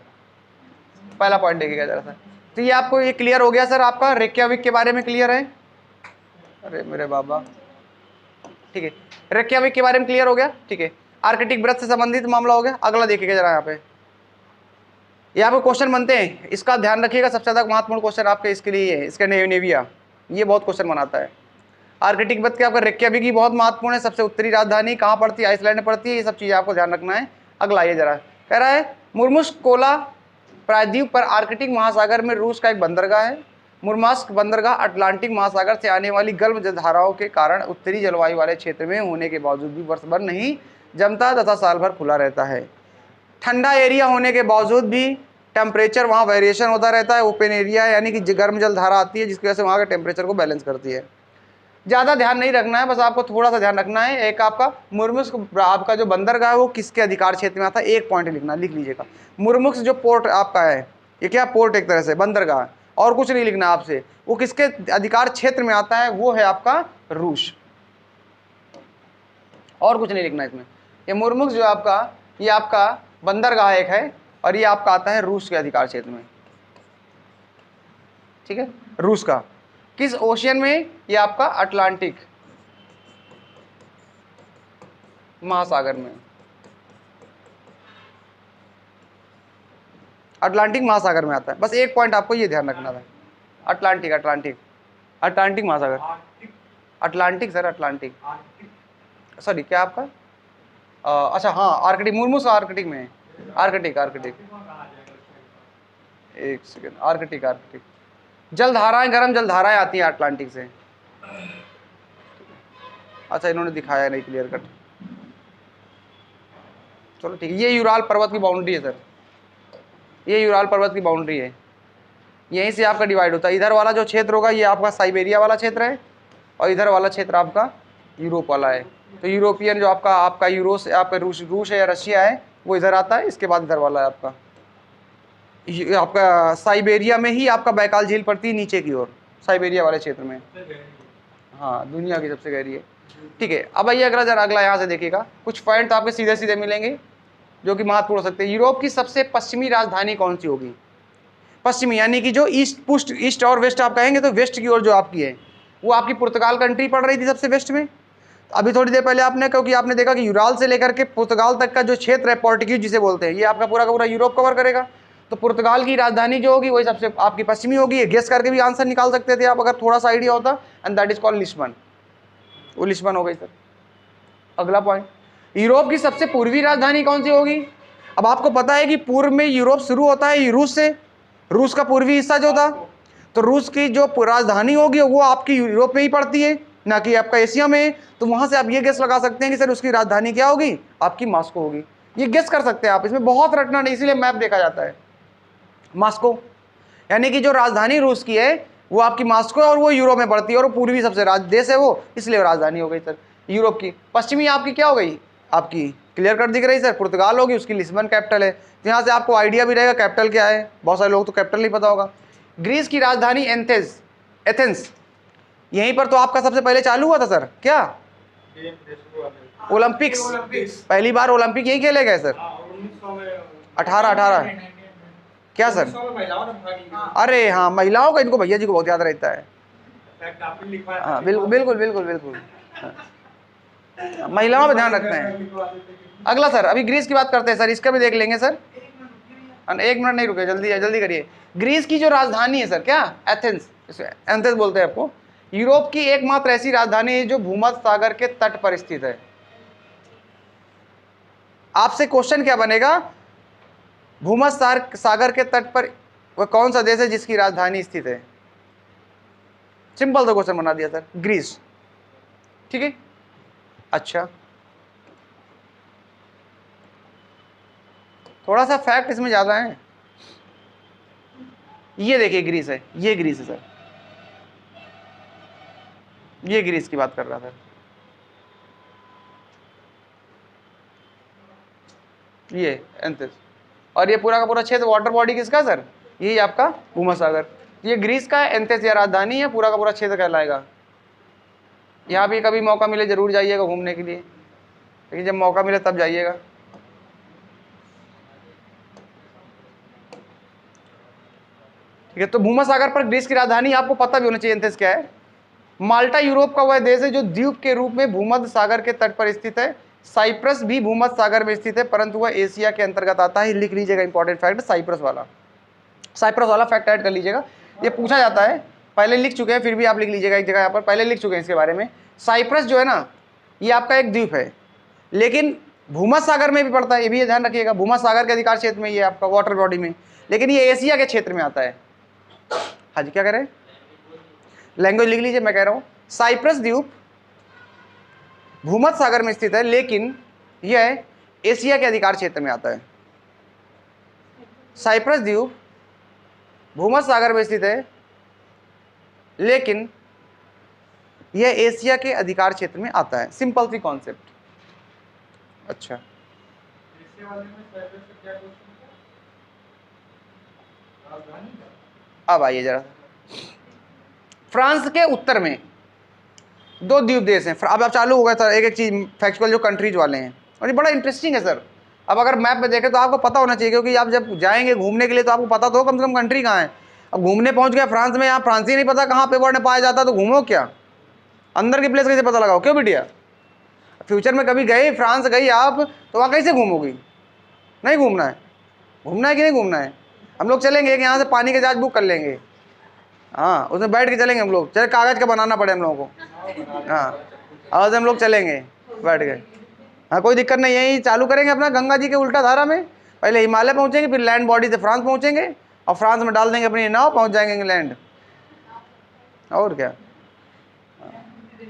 पहला पॉइंट देखिएगा जरा सा, तो ये आपको ये क्लियर हो गया सर, आपका रेक्याविक के बारे में क्लियर है। अरे मेरे बाबा, ठीक है, रेक्याविक के बारे में क्लियर हो गया। ठीक है, आर्कटिक वृत्त से संबंधित मामला हो गया। अगला देखिएगा जरा, यहाँ पे क्वेश्चन बनते हैं, इसका ध्यान रखिएगा, सबसे ज़्यादा महत्वपूर्ण क्वेश्चन आपके इसके लिए है, इसका नेविया, ये बहुत क्वेश्चन बनाता है। आर्कटिक वृत्त के आपका रेक्याविक ही बहुत महत्वपूर्ण है, सबसे उत्तरी राजधानी कहाँ पड़ती है, आइसलैंड में पड़ती है, ये सब चीज़ें आपको ध्यान रखना है। अगला ये जरा कह रहा है, मुर्मुस्क कोला प्रायद्वीप पर आर्कटिक महासागर में रूस का एक बंदरगाह है। मुर्मास्क बंदरगाह अटलांटिक महासागर से आने वाली गर्म जलधाराओं के कारण उत्तरी जलवायु वाले क्षेत्र में होने के बावजूद भी वर्ष भर नहीं जमता तथा साल भर खुला रहता है। ठंडा एरिया होने के बावजूद भी टेम्परेचर वहाँ वेरिएशन होता रहता है। ओपन एरिया है, यानी कि गर्म जलधारा आती है जिसकी वजह से वहाँ के टेम्परेचर को बैलेंस करती है। ज़्यादा ध्यान नहीं रखना है, बस आपको थोड़ा सा ध्यान रखना है। एक आपका मुर्मुस्क आपका जो बंदरगाह है वो किसके अधिकार क्षेत्र में आता है, एक पॉइंट लिखना, लिख लीजिएगा। मुर्मुस्क जो पोर्ट आपका है, ये क्या पोर्ट, एक तरह से बंदरगाह, और कुछ नहीं लिखना आपसे, वो किसके अधिकार क्षेत्र में आता है, वो है आपका रूस, और कुछ नहीं लिखना इसमें। ये मुर्मुस्क जो आपका, ये आपका बंदरगाह एक है, और ये आपका आता है रूस के अधिकार क्षेत्र में, ठीक है, रूस का। किस ओशियन में, ये आपका अटलांटिक महासागर में, अटलांटिक महासागर में आता है। बस एक पॉइंट आपको ये ध्यान रखना था, अटलांटिक, अटलांटिक, अटलांटिक महासागर, अटलांटिक सर, अटलांटिक, सॉरी क्या आपका, अच्छा हाँ आर्कटिक, मुर्मुस्क आर्कटिक में है, आर्कटिक, आर्कटिक, एक सेकेंड, आर्कटिक, आर्कटिक। जलधाराएं, गर्म जलधाराएं आती हैं अटलांटिक से। अच्छा इन्होंने दिखाया नहीं क्लियर कट, चलो ठीक है। ये यूराल पर्वत की बाउंड्री है सर, ये यूराल पर्वत की बाउंड्री है, यहीं से आपका डिवाइड होता है। इधर वाला जो क्षेत्र होगा ये आपका साइबेरिया वाला क्षेत्र है, और इधर वाला क्षेत्र आपका यूरोप वाला है। तो यूरोपियन जो आपका आपका यूरोस आपका रूस है या रशिया है, वो इधर आता है। इसके बाद इधर वाला है आपका, ये आपका साइबेरिया में ही आपका बैकाल झील पड़ती है नीचे की ओर, साइबेरिया वाले क्षेत्र में, हाँ दुनिया की सबसे गहरी है। ठीक है, अब आइए अगला, जरा अगला यहाँ से देखिएगा, कुछ पॉइंट तो आपके सीधे सीधे मिलेंगे जो कि महत्वपूर्ण हो सकते हैं। यूरोप की सबसे पश्चिमी राजधानी कौन सी होगी, पश्चिमी यानी कि जो ईस्ट, पुस्ट, ईस्ट और वेस्ट आप कहेंगे तो वेस्ट की ओर जो आपकी है वो आपकी पुर्तगाल कंट्री पड़ रही थी सबसे वेस्ट में। अभी थोड़ी देर पहले आपने, क्योंकि आपने देखा कि यूराल से लेकर के पुर्तगाल तक का जो क्षेत्र है, पोर्टुगीज जिसे बोलते हैं, ये आपका पूरा का पूरा यूरोप कवर करेगा। तो पुर्तगाल की राजधानी जो होगी वही सबसे आपकी पश्चिमी होगी। गेस करके भी आंसर निकाल सकते थे आप अगर थोड़ा सा आइडिया होता, and that is called Lisbon, वो लिस्बन हो गई सर। अगला पॉइंट, यूरोप की सबसे पूर्वी राजधानी कौन सी होगी। अब आपको पता है कि पूर्व में यूरोप शुरू होता है रूस से, रूस का पूर्वी हिस्सा जो था, तो रूस की जो राजधानी होगी वो आपकी यूरोप में ही पड़ती है, ना कि आपका एशिया में। तो वहां से आप ये गेस लगा सकते हैं कि सर उसकी राजधानी क्या होगी, आपकी मॉस्को होगी। ये गेस कर सकते हैं आप, इसमें बहुत रटना नहीं, इसीलिए मैप देखा जाता है। मॉस्को यानी कि जो राजधानी रूस की है वो आपकी मॉस्को है, और वो यूरोप में पड़ती है, और वो पूर्वी सबसे देश है वो, इसलिए राजधानी हो गई सर यूरोप की। पश्चिमी आपकी क्या हो गई, आपकी क्लियर कट दिख रही सर, पुर्तगाल होगी, उसकी लिस्बन कैपिटल है। तो यहाँ से आपको आइडिया भी रहेगा कैपिटल क्या है, बहुत सारे लोग तो कैपिटल नहीं पता होगा। ग्रीस की राजधानी एथेंस, यहीं पर तो आपका सबसे पहले चालू हुआ था सर क्या, ओलंपिक्स, पहली बार ओलंपिक यही खेले गए सर, 18 क्या सर, अरे हाँ महिलाओं का, इनको भैया जी को बहुत याद रहता है, हाँ बिल्कुल बिल्कुल बिल्कुल बिल्कुल, महिलाओं पर ध्यान रखते हैं। अगला सर, अभी ग्रीस की बात करते हैं सर, इसका भी देख लेंगे सर, 1 मिनट नहीं रुके, जल्दी जल्दी करिए। ग्रीस की जो राजधानी है सर क्या, एथेंस, एथेंस बोलते हैं आपको। यूरोप की एकमात्र ऐसी राजधानी है जो भूमध्य सागर के तट पर स्थित है। आपसे क्वेश्चन क्या बनेगा, भूमध्य सागर के तट पर वह कौन सा देश है जिसकी राजधानी स्थित है। सिंपल सा क्वेश्चन बना दिया सर, ग्रीस, ठीक है। अच्छा थोड़ा सा फैक्ट इसमें ज्यादा है, ये देखिए ग्रीस है, ये ग्रीस है सर, ये ग्रीस की बात कर रहा था, ये एंथेस, और ये पूरा का पूरा क्षेत्र वाटर बॉडी किसका सर, यही आपका भूमध्य सागर। ये ग्रीस का एंथेस या राजधानी है, पूरा का पूरा क्षेत्र कहलाएगा। यहाँ भी कभी मौका मिले जरूर जाइएगा घूमने के लिए, लेकिन जब मौका मिले तब जाइएगा। ठीक है, तो भूमध्य सागर पर ग्रीस की राजधानी आपको पता भी होना चाहिए एंथेस क्या है। माल्टा यूरोप का वह देश है जो द्वीप के रूप में भूमध्य सागर के तट पर स्थित है। साइप्रस भी भूमध्य सागर में स्थित है, परंतु वह एशिया के अंतर्गत आता है। लिख लीजिएगा इंपॉर्टेंट फैक्ट, साइप्रस वाला फैक्ट ऐड कर लीजिएगा, ये पूछा जाता है, पहले लिख चुके हैं, फिर भी आप लिख लीजिएगा एक जगह, यहाँ पर पहले लिख चुके हैं इसके बारे में। साइप्रस जो है ना, ये आपका एक द्वीप है, लेकिन भूमध्य सागर में भी पड़ता है, ये भी ध्यान रखिएगा, भूमध्य सागर के अधिकार क्षेत्र में ये आपका वाटर बॉडी में, लेकिन ये एशिया के क्षेत्र में आता है। हाँ जी क्या कह रहे हैं, लैंग्वेज लिख लीजिए, मैं कह रहा हूँ साइप्रस द्वीप भूमध्य सागर में स्थित है, लेकिन यह एशिया के अधिकार क्षेत्र में आता है। साइप्रस द्वीप भूमध्य सागर में स्थित है, लेकिन यह एशिया के अधिकार क्षेत्र में आता है। सिंपल सी कॉन्सेप्ट। अच्छा, अब आइए जरा, फ्रांस के उत्तर में दो द्वीप देश हैं। अब आप चालू हो गया सर एक एक चीज फैक्चुअल जो कंट्रीज वाले हैं, और ये बड़ा इंटरेस्टिंग है सर। अब अगर मैप में देखें तो आपको पता होना चाहिए, क्योंकि आप जब जाएंगे घूमने के लिए तो आपको पता तो हो कम से कम कंट्री कहाँ है। अब घूमने पहुंच गया फ्रांस में, यहाँ फ्रांस ही नहीं पता कहाँ पे वर्ड पाया जाता, तो घूमो क्या, अंदर की प्लेस कैसे पता लगाओ, क्यों बिटिया? फ्यूचर में कभी गए फ्रांस गई आप, तो वहाँ कैसे घूमोगी? नहीं घूमना है, घूमना है कि नहीं घूमना है? हम लोग चलेंगे एक यहाँ से पानी के जहाज बुक कर लेंगे, हाँ उसमें बैठ के चलेंगे हम लोग, चाहे कागज का बनाना पड़े हम लोगों को, हाँ आज हम लोग चलेंगे बैठ के, हाँ कोई दिक्कत नहीं है। यही चालू करेंगे अपना गंगा जी के उल्टा धारा में, पहले हिमालय पहुंचेंगे, फिर लैंड बॉडी से फ्रांस पहुंचेंगे, और फ्रांस में डाल देंगे अपनी नाव, पहुंच जाएंगे इंग्लैंड। और क्या,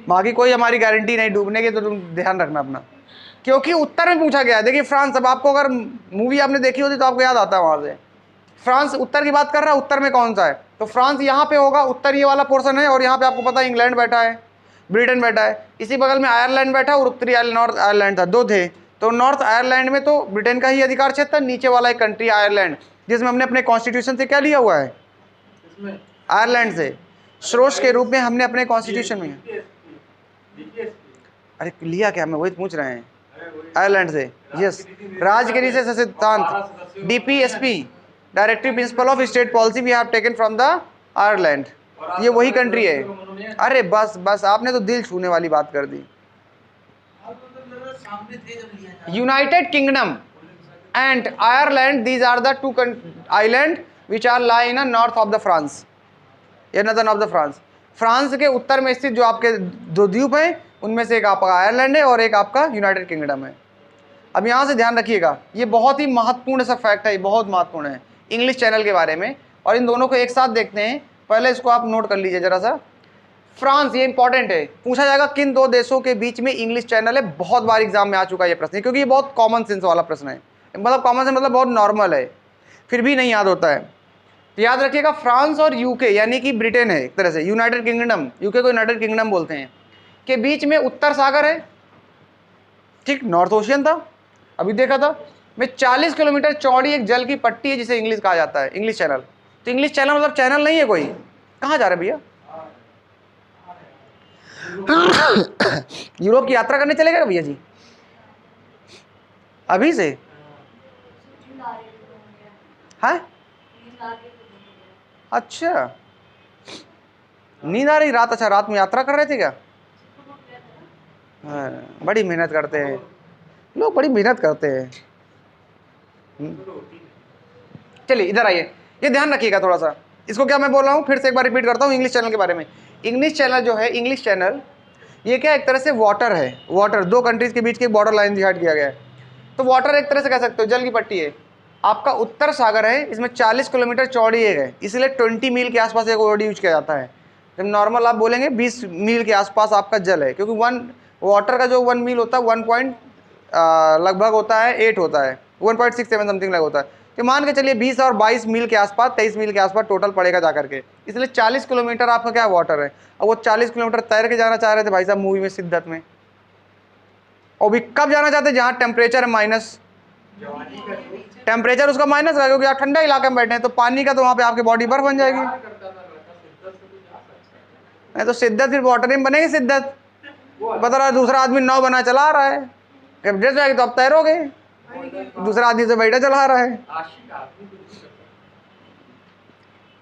बाकी कोई हमारी गारंटी नहीं डूबने की, तो तुम ध्यान रखना अपना, क्योंकि उत्तर में पूछा गया है। देखिए फ्रांस, अब आपको अगर मूवी आपने देखी होती तो आपको याद आता है वहां से, फ्रांस उत्तर की बात कर रहा है, उत्तर में कौन सा है? तो फ्रांस यहाँ पे होगा, उत्तर ये वाला पोर्शन है, और यहाँ पे आपको पता है इंग्लैंड बैठा है, ब्रिटेन बैठा है, इसी बगल में आयरलैंड बैठा और उत्तरी नॉर्थ आयरलैंड था, दो थे। तो नॉर्थ आयरलैंड में तो ब्रिटेन का ही अधिकार क्षेत्र था, नीचे वाला एक कंट्री आयरलैंड, जिसमें हमने अपने कॉन्स्टिट्यूशन से क्या लिया हुआ है? आयरलैंड से स्रोत के रूप में हमने अपने कॉन्स्टिट्यूशन में, अरे लिया क्या, मैं वही पूछ रहे हैं, आयरलैंड से, यस, राजगिरी से सिद्धांत, DPSP, directive principle of state policy we have taken from the Ireland, ये वही कंट्री है। अरे बस बस, आपने तो दिल छूने वाली बात कर दी। United Kingdom and Ireland, these are the two island which are lie in north of the France, या northern of the France. France के उत्तर में स्थित जो आपके दो द्वीप हैं, उनमें से एक आपका आयरलैंड है और एक आपका यूनाइटेड किंगडम है। अब यहाँ से ध्यान रखिएगा, ये बहुत ही महत्वपूर्ण सा फैक्ट है, ये बहुत महत्वपूर्ण है इंग्लिश चैनल के बारे में, और इन दोनों को एक साथ देखते हैं। पहले इसको आप नोट कर लीजिए जरा सा, फ्रांस, ये इंपॉर्टेंट है, पूछा जाएगा किन दो देशों के बीच में इंग्लिश चैनल है। बहुत बार एग्जाम में आ चुका है ये प्रश्न, क्योंकि ये बहुत कॉमन सेंस वाला प्रश्न है, मतलब कॉमन सेंस मतलब बहुत नॉर्मल है, फिर भी नहीं याद होता है। तो याद रखिएगा, फ्रांस और यूके यानी कि ब्रिटेन है एक तरह से, यूनाइटेड किंगडम, यूके को यूनाइटेड किंगडम बोलते हैं, के बीच में उत्तर सागर है, ठीक, नॉर्थ ओशियन था, अभी देखा था में 40 किलोमीटर चौड़ी एक जल की पट्टी है, जिसे इंग्लिश कहा जाता है, इंग्लिश चैनल। तो इंग्लिश चैनल मतलब चैनल नहीं है कोई, कहाँ जा रहे भैया? यूरोप की यात्रा करने चलेगा भैया जी अभी से? है, अच्छा, नींद आ रही रात? अच्छा, रात में यात्रा कर रहे थे क्या? हाँ, बड़ी मेहनत करते हैं लोग, बड़ी मेहनत करते हैं। चलिए इधर आइए, ये ध्यान रखिएगा थोड़ा सा, इसको क्या मैं बोल रहा हूँ, फिर से एक बार रिपीट करता हूँ इंग्लिश चैनल के बारे में। इंग्लिश चैनल जो है, इंग्लिश चैनल ये क्या एक तरह से वाटर है, वाटर, दो कंट्रीज के बीच की बॉर्डर लाइन डिवाइड किया गया है। तो वाटर एक तरह से कह सकते हो जल की पट्टी है। आपका उत्तर सागर है, इसमें 40 किलोमीटर चौड़ी है, इसलिए 20 मील के आसपास एक वर्ड यूज किया जाता है। जब नॉर्मल आप बोलेंगे 20 मील के आसपास आपका जल है, क्योंकि वन वाटर का जो 1 मील होता है 1 पॉइंट लगभग होता है 8 होता है, 1.67 समथिंग लग होता है। तो मान के चलिए 20 और 22 मील के आसपास, 23 मील के आसपास टोटल पड़ेगा जाकर के, इसलिए 40 किलोमीटर आपका क्या वाटर है। अब वो 40 किलोमीटर तैर के जाना चाह रहे थे भाई साहब मूवी में शिद्दत में, और भी कब जाना चाहते हैं? जहाँ टेम्परेचर है माइनस, टेम्परेचर उसका माइनस है, क्योंकि आप ठंडा इलाके में बैठे हैं, तो पानी का तो वहाँ पे आपकी बॉडी बर्फ बन जाएगी। नहीं तो शिद्दत फिर वाटर में बनेगी शिद्दत, बता रहा है दूसरा आदमी नाव बना चला रहा है, जब ड्रेस जाएगी तो आप तैरोगे, दूसरा आदमी से बैठा चला रहा है,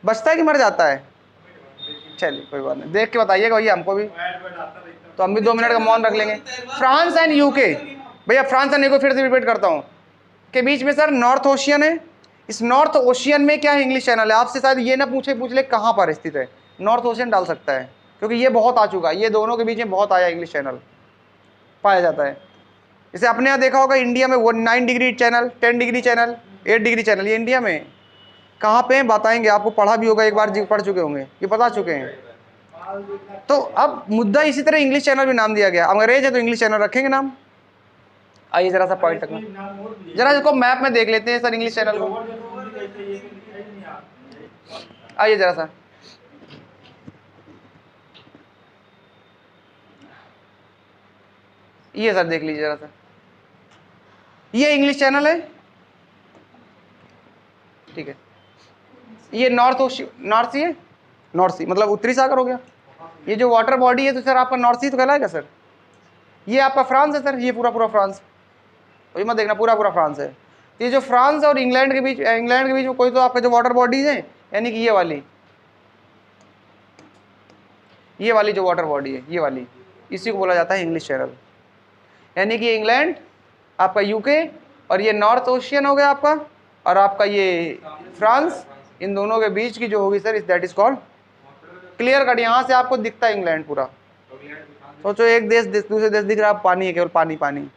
बचता है कि मर जाता है? चलिए कोई बात नहीं, देख के बताइएगा भैया हमको भी, तो हम भी 2 मिनट का मौन रख लेंगे। फ्रांस एंड यूके, भैया फ्रांस एंड यूके फिर से रिपीट करता हूँ, के बीच में सर नॉर्थ ओशियन है। इस नॉर्थ ओशियन में क्या है? इंग्लिश चैनल है। आपसे शायद ये ना पूछ ले कहाँ पर स्थित है, नॉर्थ ओशियन डाल सकता है, क्योंकि ये बहुत आ चुका है, ये दोनों के बीच में बहुत आया इंग्लिश चैनल पाया जाता है। जैसे अपने यहाँ देखा होगा इंडिया में 9 degree channel, 10 degree channel, 8 degree channel, ये इंडिया में कहाँ पे हैं बताएंगे आपको, पढ़ा भी होगा एक बार, पढ़ चुके होंगे, ये बता चुके हैं। तो अब मुद्दा इसी तरह इंग्लिश चैनल भी नाम दिया गया, अंग्रेज है तो इंग्लिश चैनल रखेंगे नाम। आइए जरा सा पॉइंट तक जरा इसको मैप में देख लेते हैं सर इंग्लिश चैनल को, आइए जरा सा, ये सर देख लीजिए जरा सर, ये इंग्लिश चैनल है, ठीक है। ये नॉर्थ सी है, नॉर्थ सी मतलब उत्तरी सागर हो गया। ये जो वाटर बॉडी है तो सर आपका नॉर्थ सी तो कहलाएगा सर। ये आपका फ्रांस है सर, ये पूरा पूरा फ्रांस, ये मत देखना पूरा पूरा फ्रांस है। ये जो फ्रांस और इंग्लैंड के बीच में कोई तो आपका जो वाटर बॉडीज है, यानी कि ये वाली जो वाटर बॉडी है, ये वाली, इसी को बोला जाता है इंग्लिश चैनल। यानी कि इंग्लैंड, आपका यूके, और ये नॉर्थ ओशियन हो गया आपका, और आपका ये फ्रांस, इन दोनों के बीच की जो होगी sir, that is called clear cut. यहाँ से आपको दिखता है इंग्लैंड पूरा। सोचो एक देश दूसरे देश दिख रहा है, पानी है, केवल पानी पानी।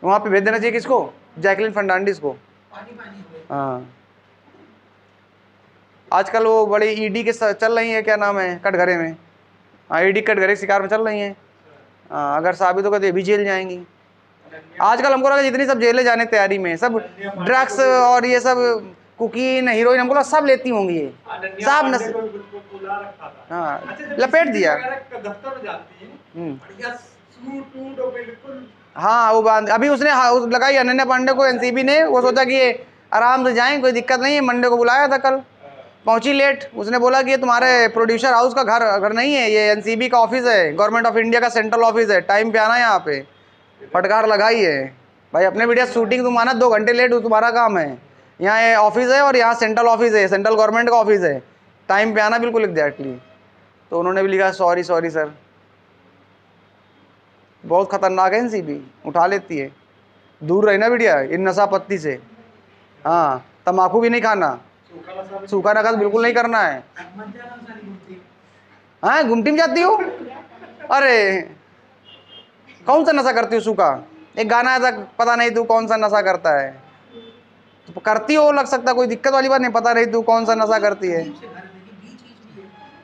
वहाँ पे भेज देना चाहिए किसको, जैकलिन फर्नांडिस को। हाँ, आजकल वो बड़ी ईडी के चल रही है, क्या नाम है, कटघरे में। हाँ, ईडी कटघरे के शिकार में चल रही हैं। हाँ, अगर साबित होगा तो ये भी जेल जाएंगी। आजकल हमको लगा जितनी सब जेलें जाने तैयारी में, सब ड्रग्स और ये सब कुकीन हीरोइन हमको लगा सब लेती होंगी ये सब हाँ, लपेट दिया। हाँ, वो बांध अभी उसने लगाई अनन्या पांडे को एनसीबी ने। वो सोचा कि ये आराम से जाएं, कोई दिक्कत नहीं है। मंडे को बुलाया था, कल पहुंची लेट। उसने बोला कि ये तुम्हारे प्रोड्यूसर हाउस का घर नहीं है, ये एनसीबी का ऑफिस है, गवर्नमेंट ऑफ इंडिया का सेंट्रल ऑफिस है, टाइम पे आना यहाँ पे। फटकार लगाई है भाई, अपने वीडियो शूटिंग तुम आना 2 घंटे लेट, तुम्हारा काम है। यहाँ ये ऑफिस है और यहाँ सेंट्रल ऑफिस है, सेंट्रल गवर्नमेंट का ऑफिस है, टाइम पे आना बिल्कुल एग्जैक्टली। तो उन्होंने भी लिखा सॉरी सर, बहुत खतरनाक है एनसीबी, उठा लेती है। दूर रहना वीडियो इन नशा पत्ती से। हाँ, तम्बाकू भी नहीं खाना, सूखा नशा बिल्कुल नहीं करना है। हाँ, गुमटी में जाती हो? अरे कौन सा नशा करती हो? सूखा एक गाना है था, पता नहीं तू कौन सा नशा करता है। तो करती हो, लग सकता कोई दिक्कत वाली बात नहीं, पता नहीं तू कौन सा नशा करती है।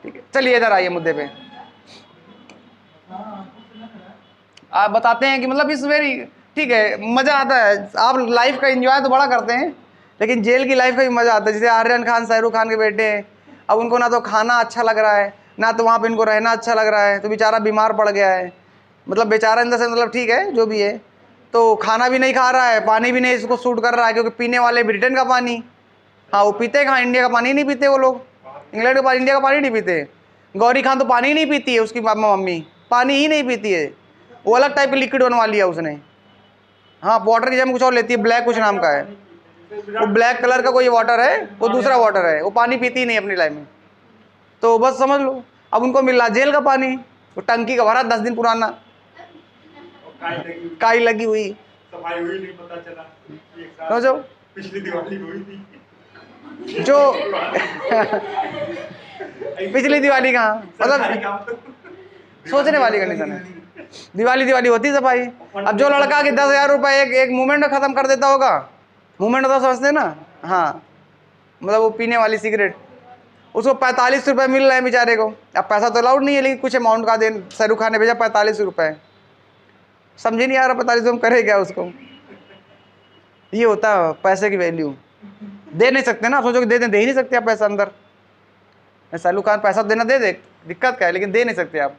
ठीक है, चलिए इधर आइए मुद्दे पे। आप बताते हैं कि मतलब इस वेरी ठीक है, मज़ा आता है। आप लाइफ का एंजॉय तो बड़ा करते हैं, लेकिन जेल की लाइफ का भी मज़ा आता है। जैसे आर्यन खान शाहरुख खान के बेटे हैं, अब उनको ना तो खाना अच्छा लग रहा है, ना तो वहाँ पे इनको रहना अच्छा लग रहा है, तो बेचारा बीमार पड़ गया है। मतलब बेचारा अंदर से, मतलब ठीक है जो भी है, तो खाना भी नहीं खा रहा है, पानी भी नहीं इसको सूट कर रहा है, क्योंकि पीने वाले ब्रिटेन का पानी। हाँ, वो पीते कहाँ, इंडिया का पानी नहीं पीते वो लोग, इंग्लैंड का पानी, इंडिया का पानी नहीं पीते। गौरी खान तो पानी ही नहीं पीती है, उसकी मम्मी पानी ही नहीं पीती है, वो अलग टाइप की लिक्विड बनवा लिया उसने। हाँ, वाटर की जगह कुछ और लेती है, ब्लैक कुछ नाम का है, वो ब्लैक कलर का कोई वाटर है, वो दूसरा वाटर है, वो पानी पीती ही नहीं अपनी लाइफ में। तो बस समझ लो, अब उनको मिल रहा जेल का पानी, वो टंकी का भरा 10 दिन पुराना, काई लगी हुई, सफाई हुई नहीं, पता चला जो पिछली दिवाली हुई थी जो पिछली दिवाली कहाँ, मतलब सोचने वाली कंडीशन है। दिवाली होती सफाई। अब जो लड़का के 10,000 रुपये एक मूवमेंट में खत्म कर देता होगा, मूवमेंट तो समझते ना, हाँ, मतलब वो पीने वाली सिगरेट, उसको 45 रुपये मिल रहे हैं बेचारे को। अब पैसा तो अलाउड नहीं है, लेकिन कुछ अमाउंट का दे, शाहरुख खान ने भेजा 45 रुपये। समझ नहीं आ रहा 45 हम करे क्या उसको। ये होता है पैसे की वैल्यू, दे नहीं सकते ना, सोचो कि दे ही नहीं सकते आप पैसा अंदर। शाहरुख खान पैसा देना दे, दिक्कत क्या है, लेकिन दे नहीं सकते आप।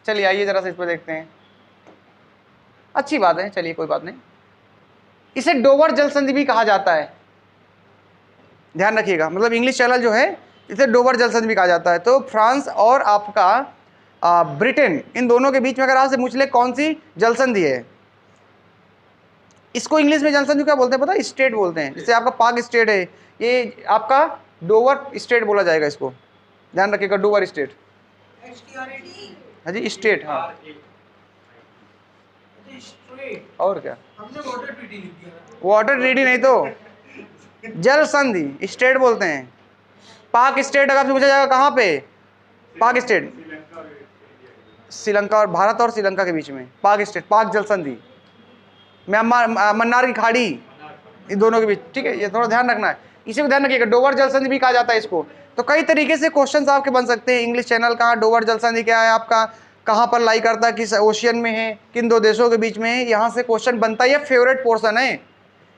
चलिए आइए जरा से इस पर देखते हैं। अच्छी बात है, चलिए कोई बात नहीं। इसे डोवर जल संधि भी कहा जाता है, ध्यान रखिएगा। मतलब इंग्लिश चैनल जो है इसे डोवर जल संधि भी कहा जाता है। तो फ्रांस और आपका ब्रिटेन, इन दोनों के बीच में अगर आपसे पूछ ले कौन सी जल संधि है, इसको इंग्लिश में जल संधि क्या बोलते हैं पता है? स्टेट बोलते हैं। जैसे आपका पाक स्टेट है, ये आपका डोवर स्टेट बोला जाएगा इसको, ध्यान रखिएगा, डोवर स्टेट। हाँ जी, स्टेट, हाँ, और क्या, हमने वाटर ट्रीटी लिख दिया। वाटर ट्रीटी नहीं तो जल संधि स्टेट बोलते हैं। पाक स्टेट अगर पूछा जाएगा कहाँ पे, पाक स्टेट श्रीलंका और भारत और श्रीलंका के बीच में पाक स्टेट, पाक जल संधि, म्यांमार मन्नार की खाड़ी, इन दोनों के बीच, ठीक है, ये थोड़ा ध्यान रखना है, इसी को ध्यान रखिएगा। डोवर जल संधि भी कहा जाता है इसको। तो कई तरीके से क्वेश्चंस आपके बन सकते हैं। इंग्लिश चैनल कहाँ, डोवर जल संधि क्या है, आपका कहाँ पर लाई करता है, किस ओशियन में है, किन दो देशों के बीच में है, यहाँ से क्वेश्चन बनता है। ये फेवरेट पोर्सन है,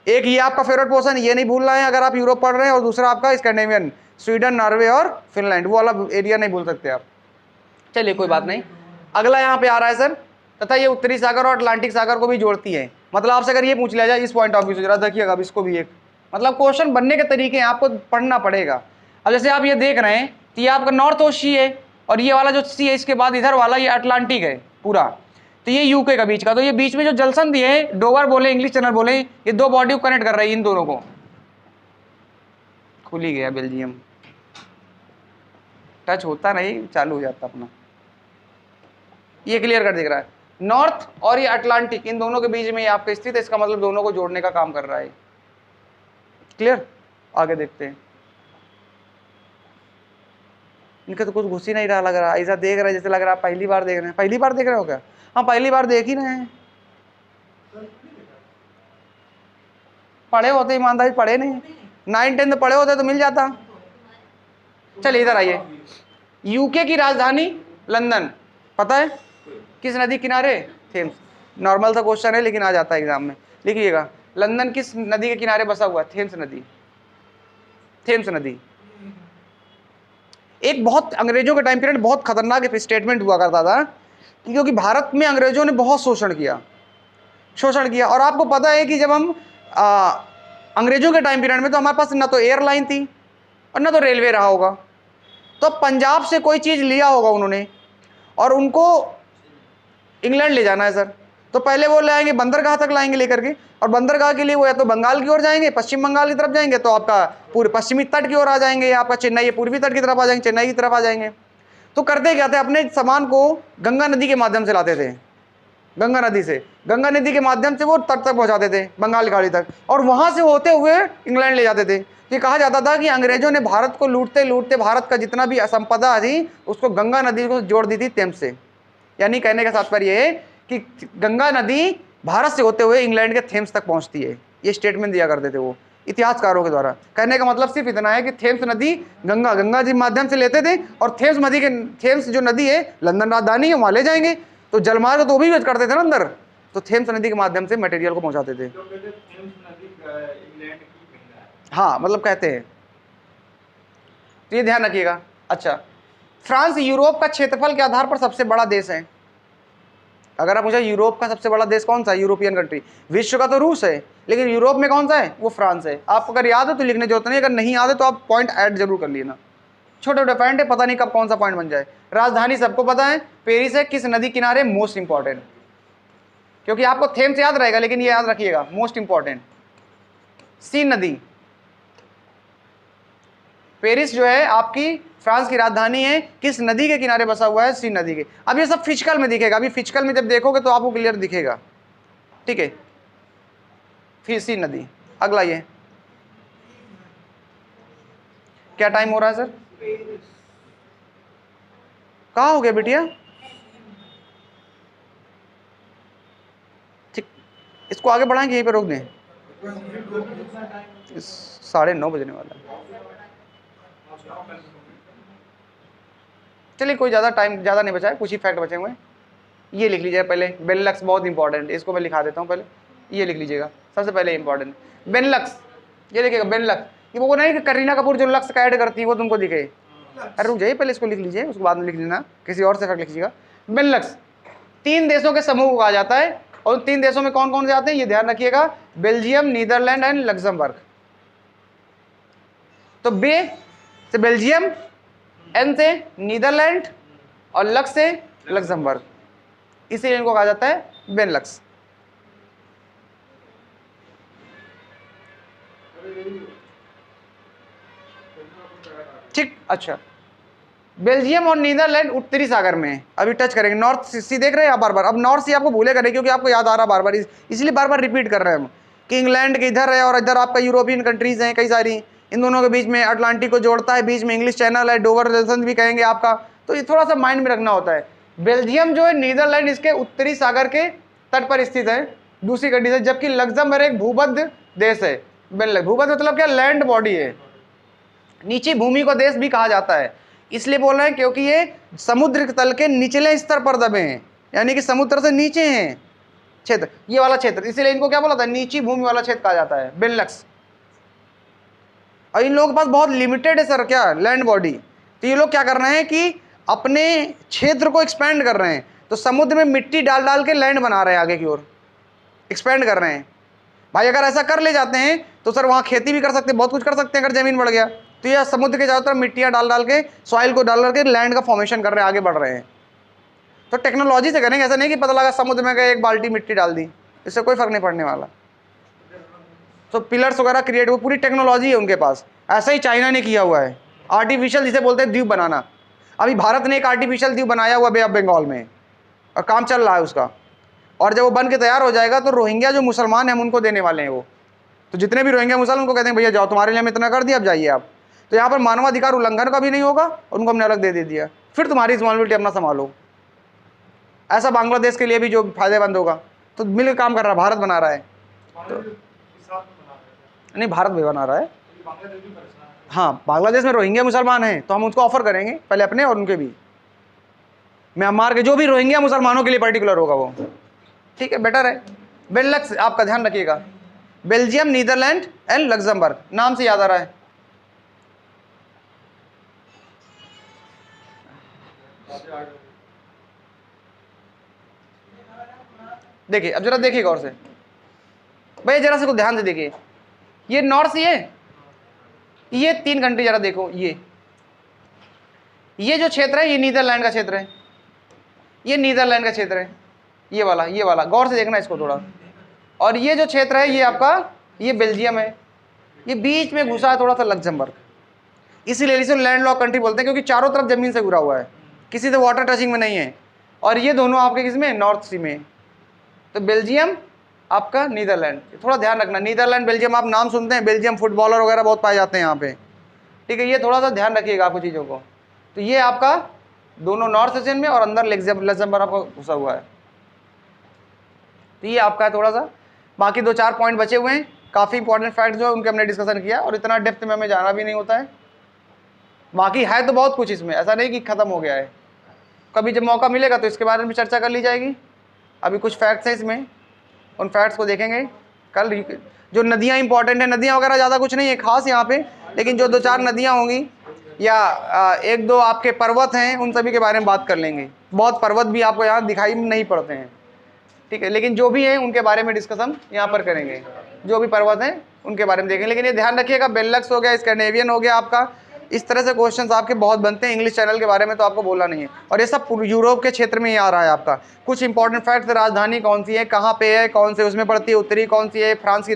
एक ये आपका फेवरेट पोर्सन, ये नहीं भूलना है अगर आप यूरोप पढ़ रहे हैं, और दूसरा आपका स्कैंडिनेवियन, स्वीडन, नॉर्वे और फिनलैंड, वो वाला एरिया नहीं भूल सकते आप। चलिए कोई बात नहीं। अगला यहाँ पे आ रहा है सर, तथा ये उत्तरी सागर और अटलांटिक सागर को भी जोड़ती है। मतलब आपसे अगर ये पूछ लिया जाए इस पॉइंट ऑफ व्यू से, जरा देखिएगा अब इसको भी एक, मतलब क्वेश्चन बनने के तरीके हैं, आपको पढ़ना पड़ेगा। अब जैसे आप ये देख रहे हैं तो ये आपका नॉर्थ ओस्ट सी है, और ये वाला जो सी है इसके बाद इधर वाला ये अटलांटिक है पूरा, तो ये यूके का बीच का, तो ये बीच में जो जलसंधि है, डोवर बोले इंग्लिश चैनल बोले, ये दो बॉडी को कनेक्ट कर रही है इन दोनों को। खुल ही गया बेल्जियम, टच होता नहीं चालू हो जाता अपना। ये क्लियर कर दिख रहा है, नॉर्थ और ये अटलांटिक इन दोनों के बीच में ये आपका स्थित है, इसका मतलब दोनों को जोड़ने का काम कर रहा है। क्लियर, आगे देखते हैं। इनका तो कुछ घुस ही नहीं रहा लग रहा, ऐसा देख रहे हैं जैसे लग रहा है पहली बार देख रहे हैं। पहली बार देख रहे हो क्या? हाँ पहली बार देख ही रहे हैं। पढ़े होते ईमानदारी, पढ़े नहीं, 9-10 पढ़े होते तो मिल जाता। चलिए इधर आइए, यूके की राजधानी लंदन, पता है किस नदी किनारे? थेम्स। नॉर्मल सा क्वेश्चन है लेकिन आ जाता है एग्जाम में। लिखिएगा, लंदन किस नदी के किनारे बसा हुआ है? थेम्स नदी। थेम्स नदी एक बहुत अंग्रेजों के टाइम पीरियड बहुत खतरनाक स्टेटमेंट हुआ करता था, क्योंकि भारत में अंग्रेजों ने बहुत शोषण किया। और आपको पता है कि जब हम अंग्रेजों के टाइम पीरियड में तो हमारे पास ना तो एयरलाइन थी और ना तो रेलवे रहा होगा, तो पंजाब से कोई चीज़ लिया होगा उन्होंने और उनको इंग्लैंड ले जाना है सर, तो पहले वो लाएंगे बंदरगाह तक लाएंगे लेकर के, और बंदरगाह के लिए वो या तो बंगाल की ओर जाएंगे, पश्चिम बंगाल की तरफ जाएंगे तो आपका पूरे पश्चिमी तट की ओर आ जाएंगे, या आपका चेन्नई पूर्वी तट की तरफ आ जाएंगे, चेन्नई की तरफ आ जाएंगे। तो करते क्या थे, अपने सामान को गंगा नदी के माध्यम से लाते थे, गंगा नदी के माध्यम से वो तट तक पहुंचाते थे, बंगाल की खाड़ी तक, और वहां से होते हुए इंग्लैंड ले जाते थे। ये कहा जाता था कि अंग्रेजों ने भारत को लूटते लूटते भारत का जितना भी संपदा थी उसको गंगा नदी को जोड़ दी थी थेम्स से। यानी कहने का तात्पर्य है कि गंगा नदी भारत से होते हुए इंग्लैंड के थेम्स तक पहुंचती है, ये स्टेटमेंट दिया करते थे वो इतिहासकारों के द्वारा। कहने का मतलब सिर्फ इतना है कि थेम्स नदी गंगा जी माध्यम से लेते थे, और थेम्स जो नदी है लंदन राजधानी है वहां ले जाएंगे, तो जलमार्ग तो भी यूज करते थे ना अंदर, तो थेम्स नदी के माध्यम से मटेरियल को पहुंचाते थे। हाँ मतलब कहते हैं, तो ये ध्यान रखिएगा। अच्छा, फ्रांस यूरोप का क्षेत्रफल के आधार पर सबसे बड़ा देश है। अगर आप पूछे यूरोप का सबसे बड़ा देश कौन सा है, यूरोपियन कंट्री, विश्व का तो रूस है, लेकिन यूरोप में कौन सा है, वो फ्रांस है। आपको अगर याद है तो लिखने जरूरत नहीं, अगर नहीं याद है तो आप पॉइंट ऐड जरूर कर लेना, छोटे छोटे पॉइंट है, पता नहीं कब कौन सा पॉइंट बन जाए। राजधानी सबको पता है पेरिस है, किस नदी किनारे, मोस्ट इंपॉर्टेंट, क्योंकि आपको थेम्स याद रहेगा लेकिन ये याद रखिएगा मोस्ट इंपॉर्टेंट, सीन नदी। पेरिस जो है आपकी फ्रांस की राजधानी है, किस नदी के किनारे बसा हुआ है, सीन नदी के। अब ये सब फिजिकल में दिखेगा, अभी फिजिकल में जब देखोगे तो आपको क्लियर दिखेगा, ठीक है। फिर सीन नदी। अगला ये क्या टाइम हो रहा है सर, कहाँ हो गया बिटिया? ठीक, इसको आगे बढ़ाएंगे, यहीं पे रोक दें, 9:30 बजने वाला है। चलिए कोई ज़्यादा नहीं बचा है, कुछ ही फैक्ट बचे हुए हैं। ये लिख लीजिएगा पहले, बेनलक्स बहुत इंपॉर्टेंट है, इसको मैं लिखा देता हूँ पहले, ये लिख लीजिएगा सबसे पहले इंपॉर्टेंट बेनलक्स। ये लिखिएगा बेनलक्स, ये वो नहीं कि करीना कपूर जो लक्स का ऐड करती है वो तुमको दिखे। अरे रुक जाइए, पहले इसको लिख लीजिए, उसके बाद में लिख लेना किसी और से फैक्ट लिख लीजिएगा। बेनलक्स 3 देशों के समूह को कहा जाता है, और 3 देशों में कौन कौन से आते हैं ये ध्यान रखिएगा, बेल्जियम, नीदरलैंड एंड लग्जमबर्ग। तो बे से बेल्जियम, एन से नीदरलैंड और लक्स से लग्जमबर्ग, इसीलिए इनको कहा जाता है बेनलक्स। ठीक, अच्छा, बेल्जियम और नीदरलैंड उत्तरी सागर में है, अभी टच करेंगे। नॉर्थ सी देख रहे हैं आप बार बार, अब नॉर्थ सी आपको भूलेगा नहीं क्योंकि आपको याद आ रहा बार बार, इसलिए बार बार रिपीट कर रहे हैं हम कि इंग्लैंड के इधर है और इधर आपका यूरोपियन कंट्रीज हैं कई सारी, इन दोनों के बीच में अटलांटिक को जोड़ता है, बीच में इंग्लिश चैनल है, डोवर जलसंधि भी कहेंगे आपका, तो ये थोड़ा सा माइंड में रखना होता है। बेल्जियम जो है नीदरलैंड इसके उत्तरी सागर के तट पर स्थित है, दूसरी कंडीशन, जबकि लग्जमबर्ग एक भूबद्ध देश है। भूबद्ध मतलब क्या, लैंड बॉडी है, नीची भूमि को देश भी कहा जाता है, इसलिए बोल रहे हैं क्योंकि ये समुद्र तल के निचले स्तर पर दबे हैं, यानी कि समुद्र से नीचे हैं क्षेत्र, ये वाला क्षेत्र, इसलिए इनको क्या बोला था, नीची भूमि वाला क्षेत्र कहा जाता है, बेनलक्स। और इन लोगों के पास बहुत लिमिटेड है सर क्या, लैंड बॉडी, तो ये लोग क्या कर रहे हैं कि अपने क्षेत्र को एक्सपेंड कर रहे हैं, तो समुद्र में मिट्टी डाल डाल के लैंड बना रहे हैं, आगे की ओर एक्सपेंड कर रहे हैं। भाई अगर ऐसा कर ले जाते हैं तो सर वहाँ खेती भी कर सकते हैं, बहुत कुछ कर सकते हैं अगर ज़मीन बढ़ गया। तो ये समुद्र के चारों तरफ मिट्टियाँ डाल डाल के, सॉइल को डाल करके लैंड का फॉर्मेशन कर रहे हैं, आगे बढ़ रहे हैं। तो टेक्नोलॉजी से करेंगे, ऐसा नहीं कि पता लगा समुद्र में गए एक बाल्टी मिट्टी डाल दी, इससे कोई फर्क नहीं पड़ने वाला। तो पिलर्स वगैरह क्रिएट, वो पूरी टेक्नोलॉजी है उनके पास। ऐसा ही चाइना ने किया हुआ है, आर्टिफिशियल जिसे बोलते हैं द्वीप बनाना। अभी भारत ने एक आर्टिफिशियल द्वीप बनाया हुआ बे ऑफ बंगाल में, और काम चल रहा है उसका। और जब वो बन के तैयार हो जाएगा तो रोहिंग्या जो मुसलमान हैं हम उनको देने वाले हैं वो। तो जितने भी रोहिंग्या मुसलमान उनको कहते हैं भैया जाओ, तुम्हारे लिए हम इतना कर दिया, अब जाइए आप। तो यहाँ पर मानवाधिकार उल्लंघन का भी नहीं होगा, और उनको हमने अलग दे दिया, फिर तुम्हारी रिस्पॉन्सिबिलिटी अपना संभालो। ऐसा बांग्लादेश के लिए भी जो फायदेमंद होगा। तो मिल के काम कर रहा है, भारत बना रहा है। तो नहीं, भारत भी बना रहा है। हाँ, बांग्लादेश में रोहिंग्या मुसलमान हैं तो हम उसको ऑफर करेंगे, पहले अपने और उनके भी। म्यांमार के जो भी रोहिंग्या मुसलमानों के लिए पर्टिकुलर होगा वो, ठीक है, बेटर है। बेनलक्स आपका ध्यान रखिएगा, बेल्जियम, नीदरलैंड एंड लग्जमबर्ग, नाम से याद आ रहा है। देखिए अब जरा देखिए गौर से भैया, जरा से को ध्यान से देखिए, ये नॉर्थ सी है, ये 3 कंट्री जरा देखो, ये जो क्षेत्र है ये नीदरलैंड का क्षेत्र है, ये नीदरलैंड का क्षेत्र है, ये वाला गौर से देखना इसको थोड़ा। और ये जो क्षेत्र है ये आपका, ये बेल्जियम है, ये बीच में घुसा है थोड़ा सा लग्जमबर्ग। इसीलिए इसे लैंडलॉक कंट्री बोलते हैं, क्योंकि चारों तरफ जमीन से घुरा हुआ है, किसी से वाटर टचिंग में नहीं है। और ये दोनों आपके किसमें, नॉर्थ सी में। तो बेल्जियम आपका, नीदरलैंड, थोड़ा ध्यान रखना, नीदरलैंड बेल्जियम आप नाम सुनते हैं, बेल्जियम फुटबॉलर वगैरह बहुत पाए जाते हैं यहाँ पे, ठीक है, ये थोड़ा सा ध्यान रखिएगा आपको चीज़ों को। तो ये आपका दोनों नॉर्थ एशियन में, और अंदर लग्जमबर्ग आपका घुसा हुआ है। तो ये आपका है थोड़ा सा। बाकी 2-4 पॉइंट बचे हुए हैं, काफ़ी इंपॉर्टेंट फैक्ट जो है उनके हमने डिस्कशन किया, और इतना डेप्थ में हमें जाना भी नहीं होता है। बाकी है तो बहुत कुछ इसमें, ऐसा नहीं कि ख़त्म हो गया है। कभी जब मौका मिलेगा तो इसके बारे में चर्चा कर ली जाएगी। अभी कुछ फैक्ट्स हैं इसमें, उन फैक्ट्स को देखेंगे कल। जो नदियाँ इंपॉर्टेंट है, नदियाँ वगैरह ज़्यादा कुछ नहीं है खास यहाँ पे, लेकिन जो 2-4 नदियाँ होंगी या 1-2 आपके पर्वत हैं, उन सभी के बारे में बात कर लेंगे। बहुत पर्वत भी आपको यहाँ दिखाई नहीं पड़ते हैं, ठीक है, लेकिन जो भी हैं उनके बारे में डिस्कशन यहाँ पर करेंगे। जो भी पर्वत हैं उनके बारे में देखेंगे। लेकिन ये ध्यान रखिएगा, बेनलक्स हो गया, स्कैंडिनेवियन हो गया आपका, इस तरह से क्वेश्चंस आपके बहुत बनते हैं। इंग्लिश चैनल के बारे में तो आपको बोलना नहीं है, और ये सब यूरोप के क्षेत्र में ही आ रहा है आपका। कुछ इंपॉर्टेंट फैक्ट्स, राजधानी कौन सी है, कहाँ पे है, कौन से उसमें पड़ती है, उत्तरी कौन सी है, फ्रांस की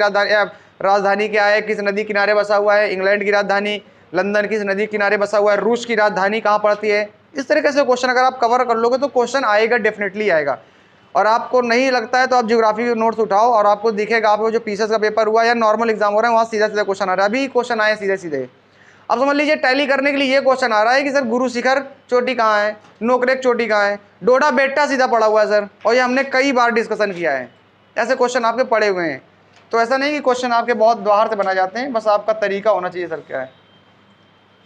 राजधानी क्या है, किस नदी किनारे बसा हुआ है, इंग्लैंड की राजधानी, लंदन किस नदी किनारे बसा हुआ है, रूस की राजधानी कहाँ पड़ती है। इस तरीके से क्वेश्चन अगर आप कवर कर लोगे तो क्वेश्चन आएगा, डेफिनेटली आएगा। और आपको नहीं लगता है तो आप ज्योग्राफी के नोट्स उठाओ, और आपको दिखेगा, आपको जो पीसेस का पेपर हुआ या नॉर्मल एग्जाम हो रहा है वहाँ सीधा सीधा क्वेश्चन आ रहा है। अभी क्वेश्चन आए सीधे सीधे। अब समझ लीजिए टैली करने के लिए ये क्वेश्चन आ रहा है कि सर गुरु शिखर चोटी कहाँ है, नोकरेक चोटी कहाँ है, डोडा बेट्टा सीधा पड़ा हुआ है सर, और ये हमने कई बार डिस्कशन किया है। ऐसे क्वेश्चन आपके पड़े हुए हैं। तो ऐसा नहीं कि क्वेश्चन आपके बहुत बाहर से बना जाते हैं, बस आपका तरीका होना चाहिए सर क्या है।